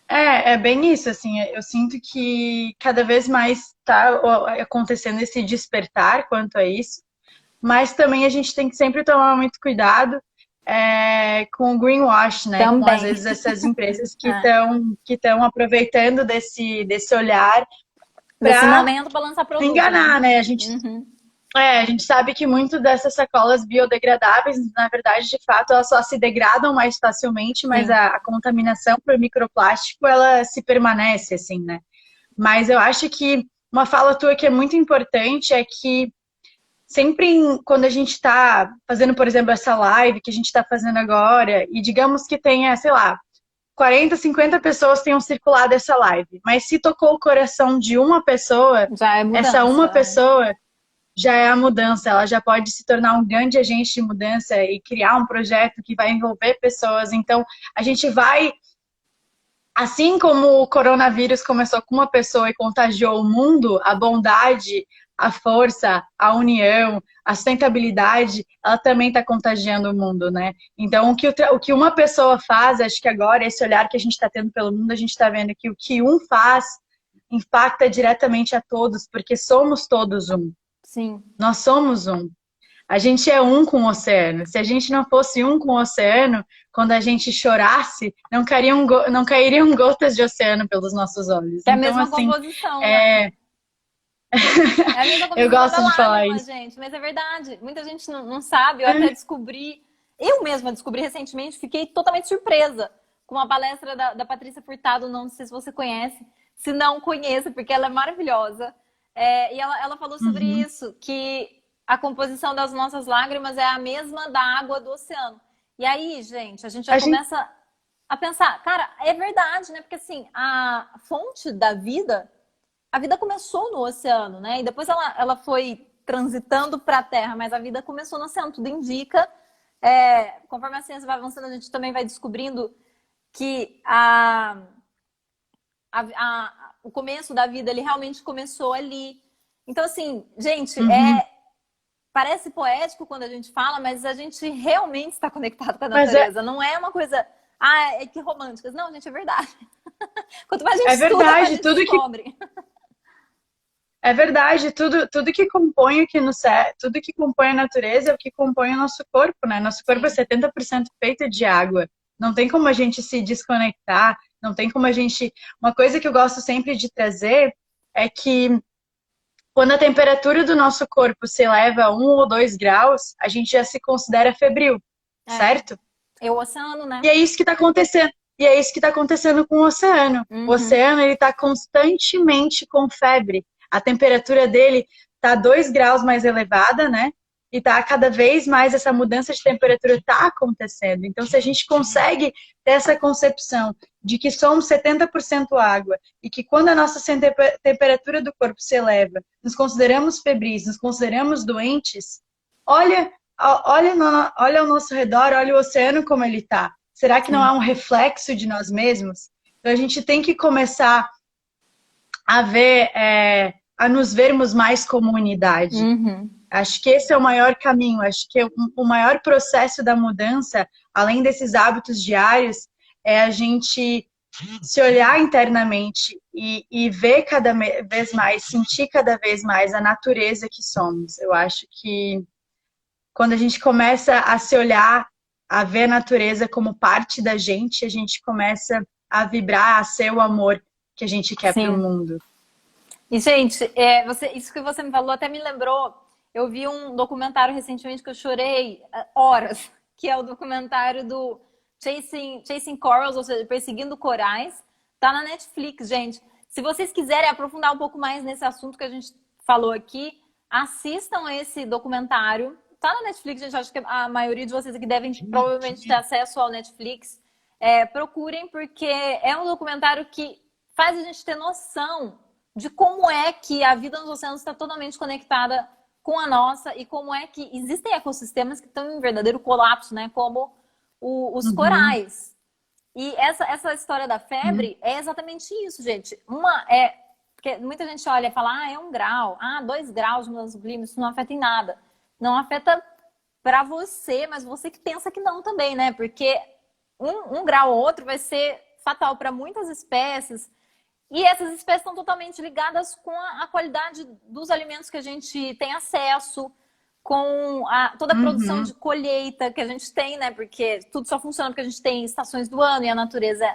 É bem isso, assim, eu sinto que cada vez mais está acontecendo esse despertar quanto a isso, mas também a gente tem que sempre tomar muito cuidado com o greenwash, né? Com, às Também. vezes, essas empresas É. que estão aproveitando desse olhar Desse para momento para lançar produto, né? enganar, né? Uhum. A gente sabe que muito dessas sacolas biodegradáveis, na verdade, de fato, elas só se degradam mais facilmente, mas Sim. a contaminação por microplástico, ela se permanece, assim, né? Mas eu acho que uma fala tua que é muito importante é que sempre quando a gente está fazendo, por exemplo, essa live que a gente está fazendo agora, e digamos que tenha, sei lá, 40, 50 pessoas tenham circulado essa live, mas se tocou o coração de uma pessoa, Já é essa mudança. uma É. pessoa já é a mudança, ela já pode se tornar um grande agente de mudança e criar um projeto que vai envolver pessoas. Então, a gente vai, assim como o coronavírus começou com uma pessoa e contagiou o mundo, a bondade, a força, a união, a sustentabilidade, ela também está contagiando o mundo, né? Então, o que uma pessoa faz, acho que agora, esse olhar que a gente está tendo pelo mundo, a gente está vendo que o que um faz impacta diretamente a todos, porque somos todos um. Sim. Nós somos um. A gente é um com o oceano. Se a gente não fosse um com o oceano, quando a gente chorasse, não cairiam gotas de oceano pelos nossos olhos. Que é a Então, mesma assim, composição, né? é... É a mesma eu composição da gosto de falar lágrima, isso. gente. Mas é verdade. Muita gente não sabe. Eu até É. descobri. Eu mesma descobri recentemente. Fiquei totalmente surpresa com uma palestra da Patrícia Furtado. Não sei se você conhece. Se não, conheça, porque ela é maravilhosa. E ela falou sobre Uhum. isso. Que a composição das nossas lágrimas é a mesma da água do oceano. E aí, gente, a gente já A gente, começa a pensar. Cara, é verdade, né? Porque assim, a fonte da vida a vida começou no oceano, né? E depois ela foi transitando para a Terra, mas a vida começou no oceano. Tudo indica, conforme a ciência vai avançando, a gente também vai descobrindo que o começo da vida ele realmente começou ali. Então, assim, gente, uhum. parece poético quando a gente fala, mas a gente realmente está conectado com a Mas natureza. Não é uma coisa, que românticas. Não, gente, é verdade. Quanto mais a gente é estuda, mais a verdade, gente descobre. é verdade, tudo que compõe aqui no céu, tudo que compõe a natureza é o que compõe o nosso corpo, né? Nosso corpo é Sim, 70% feito de água. Não tem como a gente se desconectar, não tem como a gente. Uma coisa que eu gosto sempre de trazer é que quando a temperatura do nosso corpo se eleva a 1 ou 2 graus, a gente já se considera febril, é. certo? É o oceano, né? E é isso que está acontecendo. E é isso que está acontecendo com o oceano. O Uhum. oceano ele está constantemente com febre. A temperatura dele está 2 graus mais elevada, né? E tá cada vez mais essa mudança de temperatura está acontecendo. Então, se a gente consegue ter essa concepção de que somos 70% água e que quando a nossa temperatura do corpo se eleva, nos consideramos febris, nos consideramos doentes, olha, olha ao nosso redor, olha o oceano como ele está. Será que não é Sim. um reflexo de nós mesmos? Então a gente tem que começar a ver, a nos vermos mais como unidade. Uhum. Acho que esse é o maior caminho. Acho que o maior processo da mudança, além desses hábitos diários, é a gente se olhar internamente e ver cada vez mais, sentir cada vez mais a natureza que somos. Eu acho que quando a gente começa a se olhar, a ver a natureza como parte da gente, a gente começa a vibrar, a ser o amor que a gente quer para o Sim. mundo. E, gente, isso que você me falou até me lembrou. Eu vi um documentário recentemente que eu chorei horas, que é o documentário do Chasing Corals, ou seja, Perseguindo Corais. Tá na Netflix, gente. Se vocês quiserem aprofundar um pouco mais nesse assunto que a gente falou aqui, assistam esse documentário. Tá na Netflix, gente. Acho que a maioria de vocês aqui devem provavelmente ter acesso ao Netflix. Procurem, porque é um documentário que faz a gente ter noção de como é que a vida nos oceanos está totalmente conectada com a nossa e como é que existem ecossistemas que estão em verdadeiro colapso, né? Como os Uhum, corais. E essa história da uhum. febre é exatamente isso, gente. Uma é. Porque muita gente olha e fala, é 1 grau, 2 graus de mudança do clima, isso não afeta em nada. Não afeta para você, mas você que pensa que não também, né? Porque um grau ou outro vai ser fatal para muitas espécies. E essas espécies estão totalmente ligadas com a qualidade dos alimentos que a gente tem acesso, com toda a produção de Uhum. colheita que a gente tem, né? Porque tudo só funciona porque a gente tem estações do ano e a natureza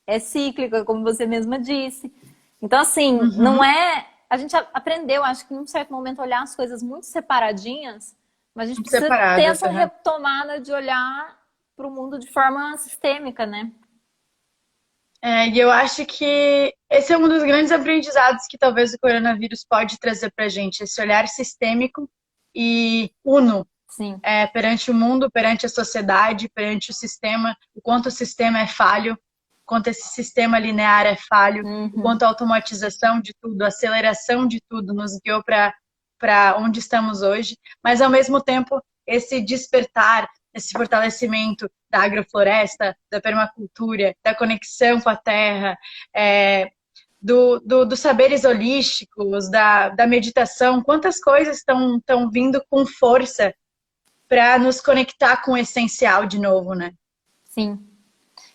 é cíclica, como você mesma disse. Então, assim, não Uhum. é. A gente aprendeu, acho que em um certo momento, olhar as coisas muito separadinhas, mas a gente precisa ter Separadas, essa aham. retomada de olhar para o mundo de forma sistêmica, né? É, e eu acho que esse é um dos grandes aprendizados que talvez o coronavírus pode trazer para a gente, esse olhar sistêmico e uno, Sim. perante o mundo, perante a sociedade, perante o sistema, o quanto o sistema é falho, o quanto esse sistema linear é falho, o Uhum. quanto a automatização de tudo, a aceleração de tudo nos guiou para onde estamos hoje, mas ao mesmo tempo esse despertar, esse fortalecimento da agrofloresta, da permacultura, da conexão com a terra, dos saberes holísticos, da meditação, quantas coisas estão vindo com força para nos conectar com o essencial de novo, né? Sim.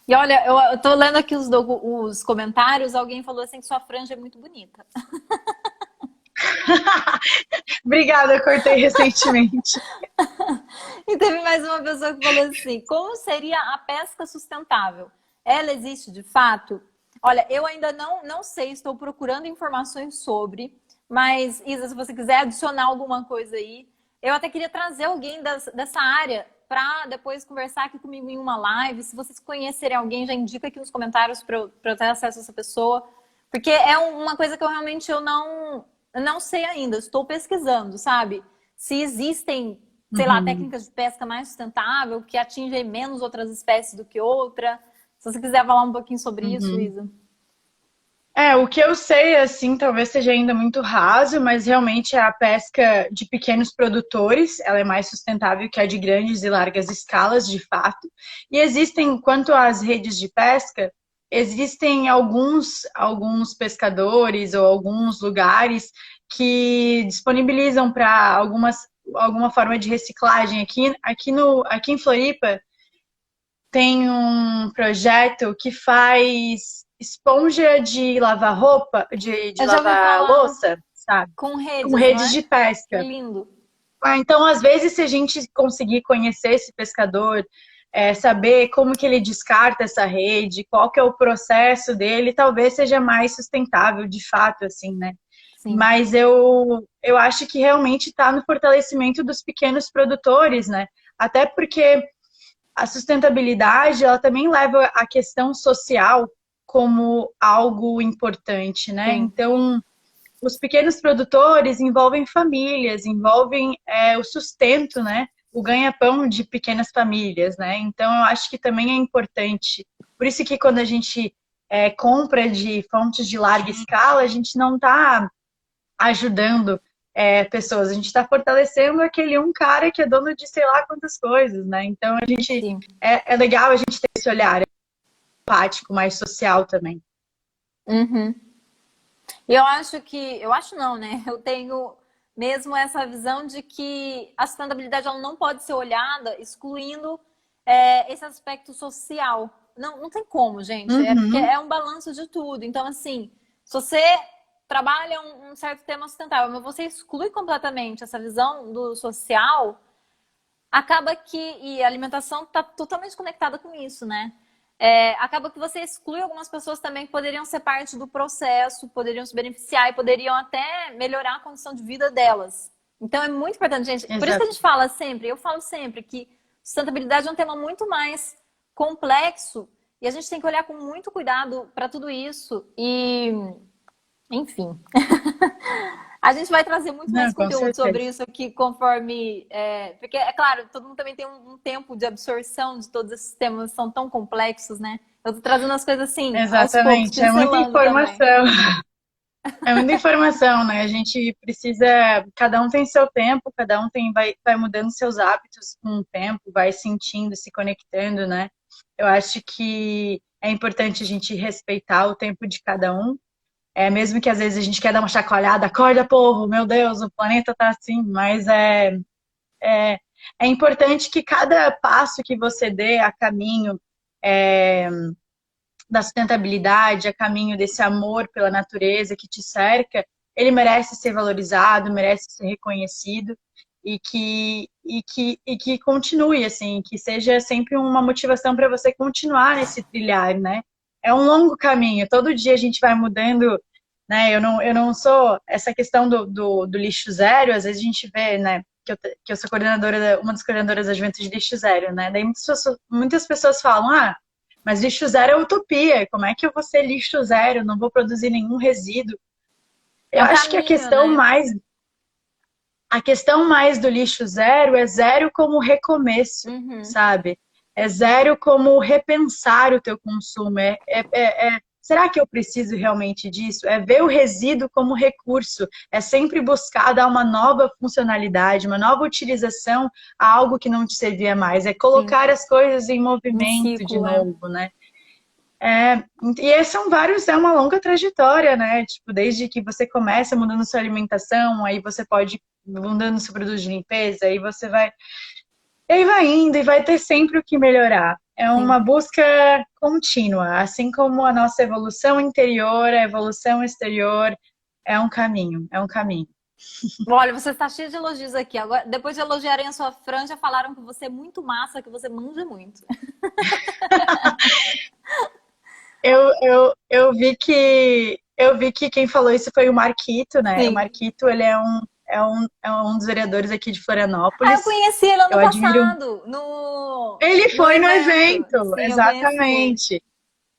E olha, eu tô lendo aqui os comentários, alguém falou assim que sua franja é muito bonita. Obrigada, eu cortei recentemente. E teve mais uma pessoa que falou assim: como seria a pesca sustentável? Ela existe de fato? Olha, eu ainda não sei, estou procurando informações sobre, mas Isa, se você quiser adicionar alguma coisa aí, eu até queria trazer alguém dessa área para depois conversar aqui comigo em uma live. Se vocês conhecerem alguém, já indica aqui nos comentários para eu ter acesso a essa pessoa, porque é uma coisa que eu realmente não sei ainda, estou pesquisando, sabe? Se existem, sei lá, Uhum. técnicas de pesca mais sustentável, que atingem menos outras espécies do que outra. Se você quiser falar um pouquinho sobre isso, Uhum. Isa. O que eu sei, assim, talvez seja ainda muito raso, mas realmente a pesca de pequenos produtores, ela é mais sustentável que a de grandes e largas escalas, de fato. E existem, quanto às redes de pesca, existem alguns pescadores ou alguns lugares que disponibilizam para alguma forma de reciclagem. Aqui em Floripa, tem um projeto que faz esponja de lavar roupa, de Eu já ouvi lavar falar louça, sabe? com Com redes, não redes é? de Que pesca. lindo. Então, às vezes, se a gente conseguir conhecer esse pescador, saber como que ele descarta essa rede, qual que é o processo dele, talvez seja mais sustentável, de fato, assim, né? Sim. Mas eu acho que realmente está no fortalecimento dos pequenos produtores, né? Até porque a sustentabilidade, ela também leva a questão social como algo importante, né? Sim. Então, os pequenos produtores envolvem famílias, envolvem o sustento, né? O ganha-pão de pequenas famílias, né? Então, eu acho que também é importante. Por isso que quando a gente compra de fontes de larga escala, a gente não está ajudando pessoas, a gente está fortalecendo aquele um cara que é dono de sei lá quantas coisas, né? Então a gente Sim. é legal a gente ter esse olhar empático, mais social também. Uhum. E eu acho que, eu acho não, né? Eu tenho mesmo essa visão de que a sustentabilidade ela não pode ser olhada excluindo esse aspecto social. Não tem como, gente. É porque Uhum, é um balanço de tudo. Então, assim, se você trabalha um certo tema sustentável, mas você exclui completamente essa visão do social, acaba que, e a alimentação está totalmente conectada com isso, né? Acaba que você exclui algumas pessoas também que poderiam ser parte do processo, poderiam se beneficiar e poderiam até melhorar a condição de vida delas. Então é muito importante, gente. Por isso que a exato. gente fala sempre, eu falo sempre, que sustentabilidade é um tema muito mais complexo e a gente tem que olhar com muito cuidado para tudo isso. E, enfim. A gente vai trazer muito Não, mais com conteúdo sobre certeza. isso aqui conforme. Porque, é claro, todo mundo também tem um tempo de absorção de todos esses temas, são tão complexos, né? Eu tô trazendo as coisas assim, aos poucos, Exatamente, é muita pincelando também. informação. É muita informação, né? A gente precisa, cada um tem seu tempo, cada um vai mudando seus hábitos com o tempo, vai sentindo, se conectando, né? Eu acho que é importante a gente respeitar o tempo de cada um. Mesmo que às vezes a gente quer dar uma chacoalhada, acorda, povo, meu Deus, o planeta tá assim, mas é, é importante que cada passo que você dê a caminho é, da sustentabilidade, a caminho desse amor pela natureza que te cerca, ele merece ser valorizado, merece ser reconhecido e que continue, assim, que seja sempre uma motivação para você continuar nesse trilhar, né? É um longo caminho, todo dia a gente vai mudando, né? Eu não sou essa questão do lixo zero, às vezes a gente vê, né? Que eu sou coordenadora, uma das coordenadoras da Juventude Lixo Zero, né? Daí muitas pessoas falam, mas lixo zero é utopia. Como é que eu vou ser lixo zero? Não vou produzir nenhum resíduo. É Eu um acho que caminho, né? a questão mais do lixo zero é zero como recomeço, Uhum. sabe? É zero como repensar o teu consumo. Será que eu preciso realmente disso? É ver o resíduo como recurso. É sempre buscar dar uma nova funcionalidade, uma nova utilização a algo que não te servia mais. É Sim, colocar as coisas em um movimento de ciclo, é. novo, né? E são vários, é uma longa trajetória, né? Tipo, desde que você começa mudando sua alimentação, aí você pode ir mudando seu produto de limpeza, aí você vai. E aí vai indo e vai ter sempre o que melhorar. É Sim. uma busca contínua, assim como a nossa evolução interior, a evolução exterior, é um caminho, é um caminho. Olha, você está cheio de elogios aqui. Agora, depois de elogiarem a sua franja, falaram que você é muito massa, que você manja muito. Eu vi que quem falou isso foi o Marquito, né? O Sim. Marquito, ele é um dos vereadores aqui de Ah, eu Florianópolis. conheci ele ano Eu admiro. passado, Ele no foi no evento. evento, Sim, eu conheci ele. exatamente,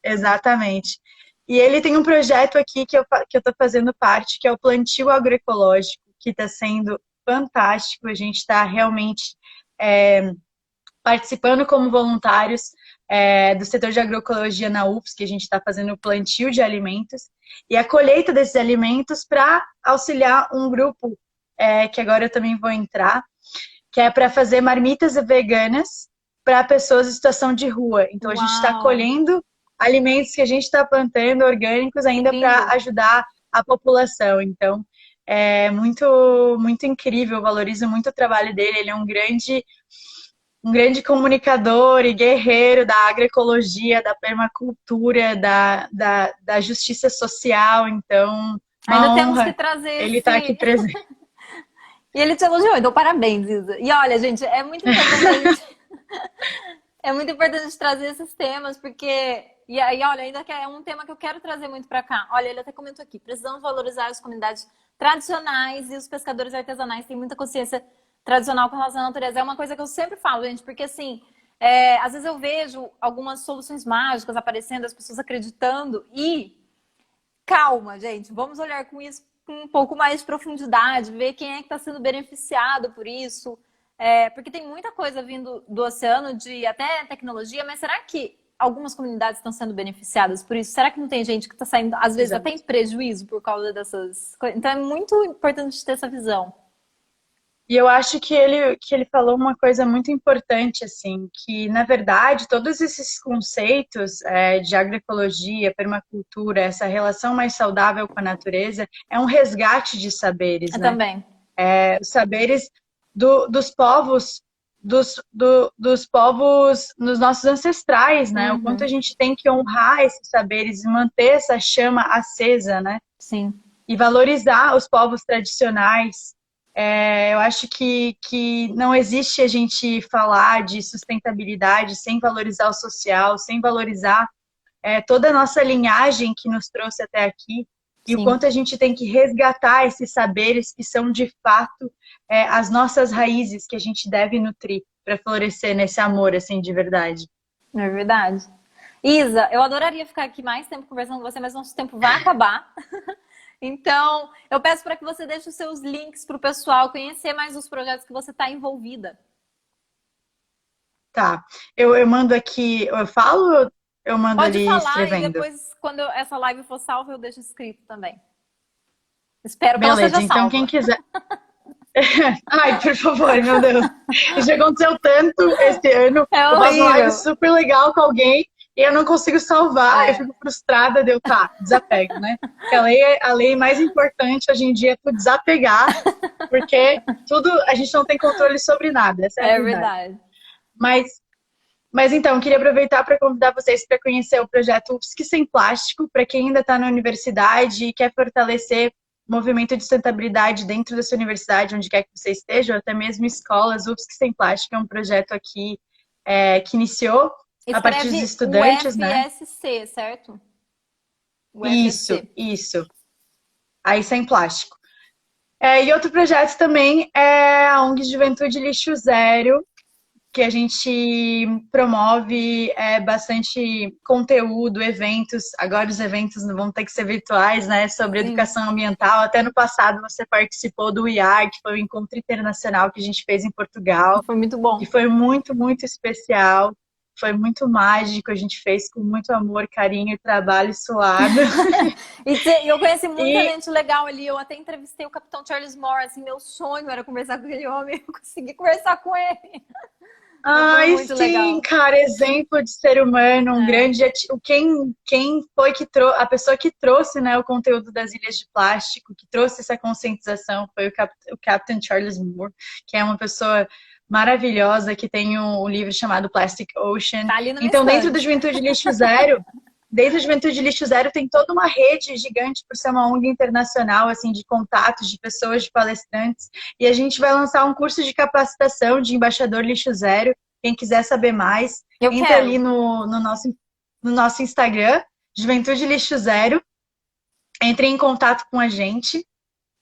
exatamente. E ele tem um projeto aqui que eu tô fazendo parte, que é o plantio agroecológico, que está sendo fantástico. A gente está realmente participando como voluntários do setor de agroecologia na UFS, que a gente está fazendo o plantio de alimentos e a colheita desses alimentos para auxiliar um grupo que agora eu também vou entrar, que é para fazer marmitas veganas para pessoas em situação de rua. Então a gente está Uau, colhendo alimentos que a gente está plantando orgânicos que ainda para lindo. ajudar a população. Então é muito muito incrível, eu valorizo muito o trabalho dele. Ele é um grande comunicador e guerreiro da agroecologia, da permacultura, da justiça social. Então, Ainda uma temos que honra trazer ele estar aqui esse. presente. E ele te elogiou, então parabéns, Isa. E olha, gente, é muito importante a gente. É muito importante a gente trazer esses temas, porque. E aí, olha, ainda que é um tema que eu quero trazer muito para cá. Olha, ele até comentou aqui: precisamos valorizar as comunidades tradicionais e os pescadores artesanais têm muita consciência tradicional com relação à natureza. É uma coisa que eu sempre falo, gente, porque assim, às vezes eu vejo algumas soluções mágicas aparecendo, as pessoas acreditando, e calma, gente, vamos olhar com isso com um pouco mais de profundidade, ver quem é que está sendo beneficiado por isso. Porque tem muita coisa vindo do oceano, de até tecnologia, mas será que algumas comunidades estão sendo beneficiadas por isso? Será que não tem gente que está saindo, às vezes, até Exato. em prejuízo por causa dessas coisas? Então é muito importante ter essa visão. E eu acho que ele falou uma coisa muito importante, assim, que, na verdade, todos esses conceitos de agroecologia, permacultura, essa relação mais saudável com a natureza, é um resgate de saberes, Eu né? também. Os saberes dos povos, dos povos, nos nossos ancestrais, né? O quanto Uhum, a gente tem que honrar esses saberes e manter essa chama acesa, né? sim. E valorizar os povos tradicionais. Eu acho que não existe a gente falar de sustentabilidade sem valorizar o social, sem valorizar toda a nossa linhagem que nos trouxe até aqui e o Sim, quanto a gente tem que resgatar esses saberes que são de fato as nossas raízes que a gente deve nutrir para florescer nesse amor assim de verdade. é verdade. Isa, eu adoraria ficar aqui mais tempo conversando com você, mas nosso tempo vai acabar. Então, eu peço para que você deixe os seus links para o pessoal conhecer mais os projetos que você está envolvida. Tá, eu mando aqui, eu falo, ou eu mando Pode ali falar e escrevendo. depois, quando essa live for salva, eu deixo escrito também. Espero que ela Beleza, seja então quem salva. quiser. Ai, por favor, meu Deus. Isso já aconteceu tanto esse ano. É Eu faço uma live horrível. super legal com alguém e eu não consigo salvar. Eu É, fico frustrada, deu, tá, desapego, né? Porque a lei mais importante hoje em dia é tu desapegar, porque tudo, a gente não tem controle sobre nada, essa é a é verdade. verdade. Mas, mas então, queria aproveitar para convidar vocês para conhecer o projeto UFSC Sem Plástico, para quem ainda está na universidade e quer fortalecer o movimento de sustentabilidade dentro da sua universidade, onde quer que você esteja, ou até mesmo escolas. UFSC Sem Plástico é um projeto aqui que iniciou a partir dos Escreve o estudantes, né? FSC, certo? O Isso, FSC. isso. Aí sem plástico. E outro projeto também é a ONG Juventude Lixo Zero, que a gente promove bastante conteúdo, eventos. Agora os eventos não vão ter que ser virtuais, né? Sobre Sim, educação ambiental. Até no passado você participou do IAR, que foi o encontro internacional que a gente fez em Portugal, foi muito que bom. foi muito, muito especial. Foi muito mágico, a gente fez com muito amor, carinho e trabalho suado. E eu conheci muita E gente legal ali. Eu até entrevistei o Capitão Charles Moore. Assim, meu sonho era conversar com aquele homem. Eu consegui conversar com ele. Então foi ai, muito sim, legal. cara, exemplo de ser humano, um É, grande. Quem foi que trouxe, a pessoa que trouxe, né, o conteúdo das ilhas de plástico, que trouxe essa conscientização, foi o Captain Charles Moore, que é uma pessoa maravilhosa, que tem um livro chamado Plastic Ocean. tá ali na minha Então, dentro do estante. Juventude Lixo Zero, dentro do Juventude Lixo Zero tem toda uma rede gigante, por ser uma ONG internacional, assim, de contatos, de pessoas, de palestrantes. E a gente vai lançar um curso de capacitação de embaixador Lixo Zero. Quem quiser saber mais, Eu entra ali quero. no nosso Instagram, Juventude Lixo Zero, entre em contato com a gente.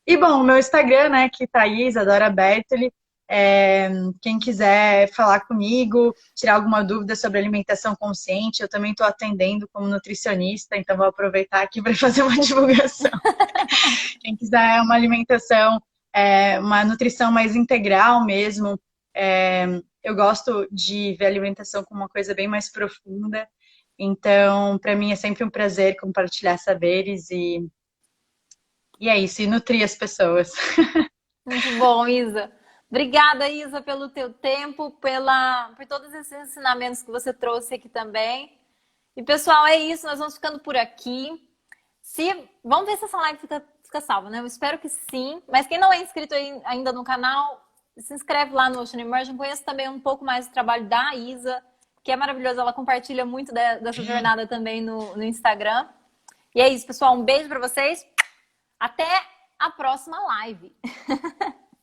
E bom, o meu Instagram, né, que tá aí, Isadora Bertoli. Quem quiser falar comigo, tirar alguma dúvida sobre alimentação consciente, eu também estou atendendo como nutricionista, então vou aproveitar aqui para fazer uma divulgação. Quem quiser uma alimentação, uma nutrição mais integral mesmo, eu gosto de ver a alimentação como uma coisa bem mais profunda. Então, para mim é sempre um prazer compartilhar saberes e é isso, e nutrir as pessoas. Muito bom, Isa. Obrigada, Isa, pelo teu tempo, por todos esses ensinamentos que você trouxe aqui também. E, pessoal, é isso. Nós vamos ficando por aqui. Vamos ver se essa live fica salva, né? Eu espero que sim. Mas quem não é inscrito ainda no canal, se inscreve lá no Ocean Immersion. Conheça também um pouco mais do trabalho da Isa, que é maravilhosa. Ela compartilha muito dessa jornada também no Instagram. E é isso, pessoal. Um beijo para vocês. Até a próxima live.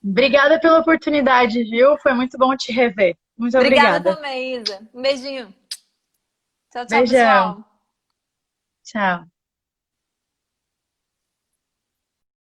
Obrigada pela oportunidade, viu? Foi muito bom te rever. Muito Obrigada obrigada. também, Isa. Um beijinho. Tchau, tchau, Beijão. pessoal. Tchau.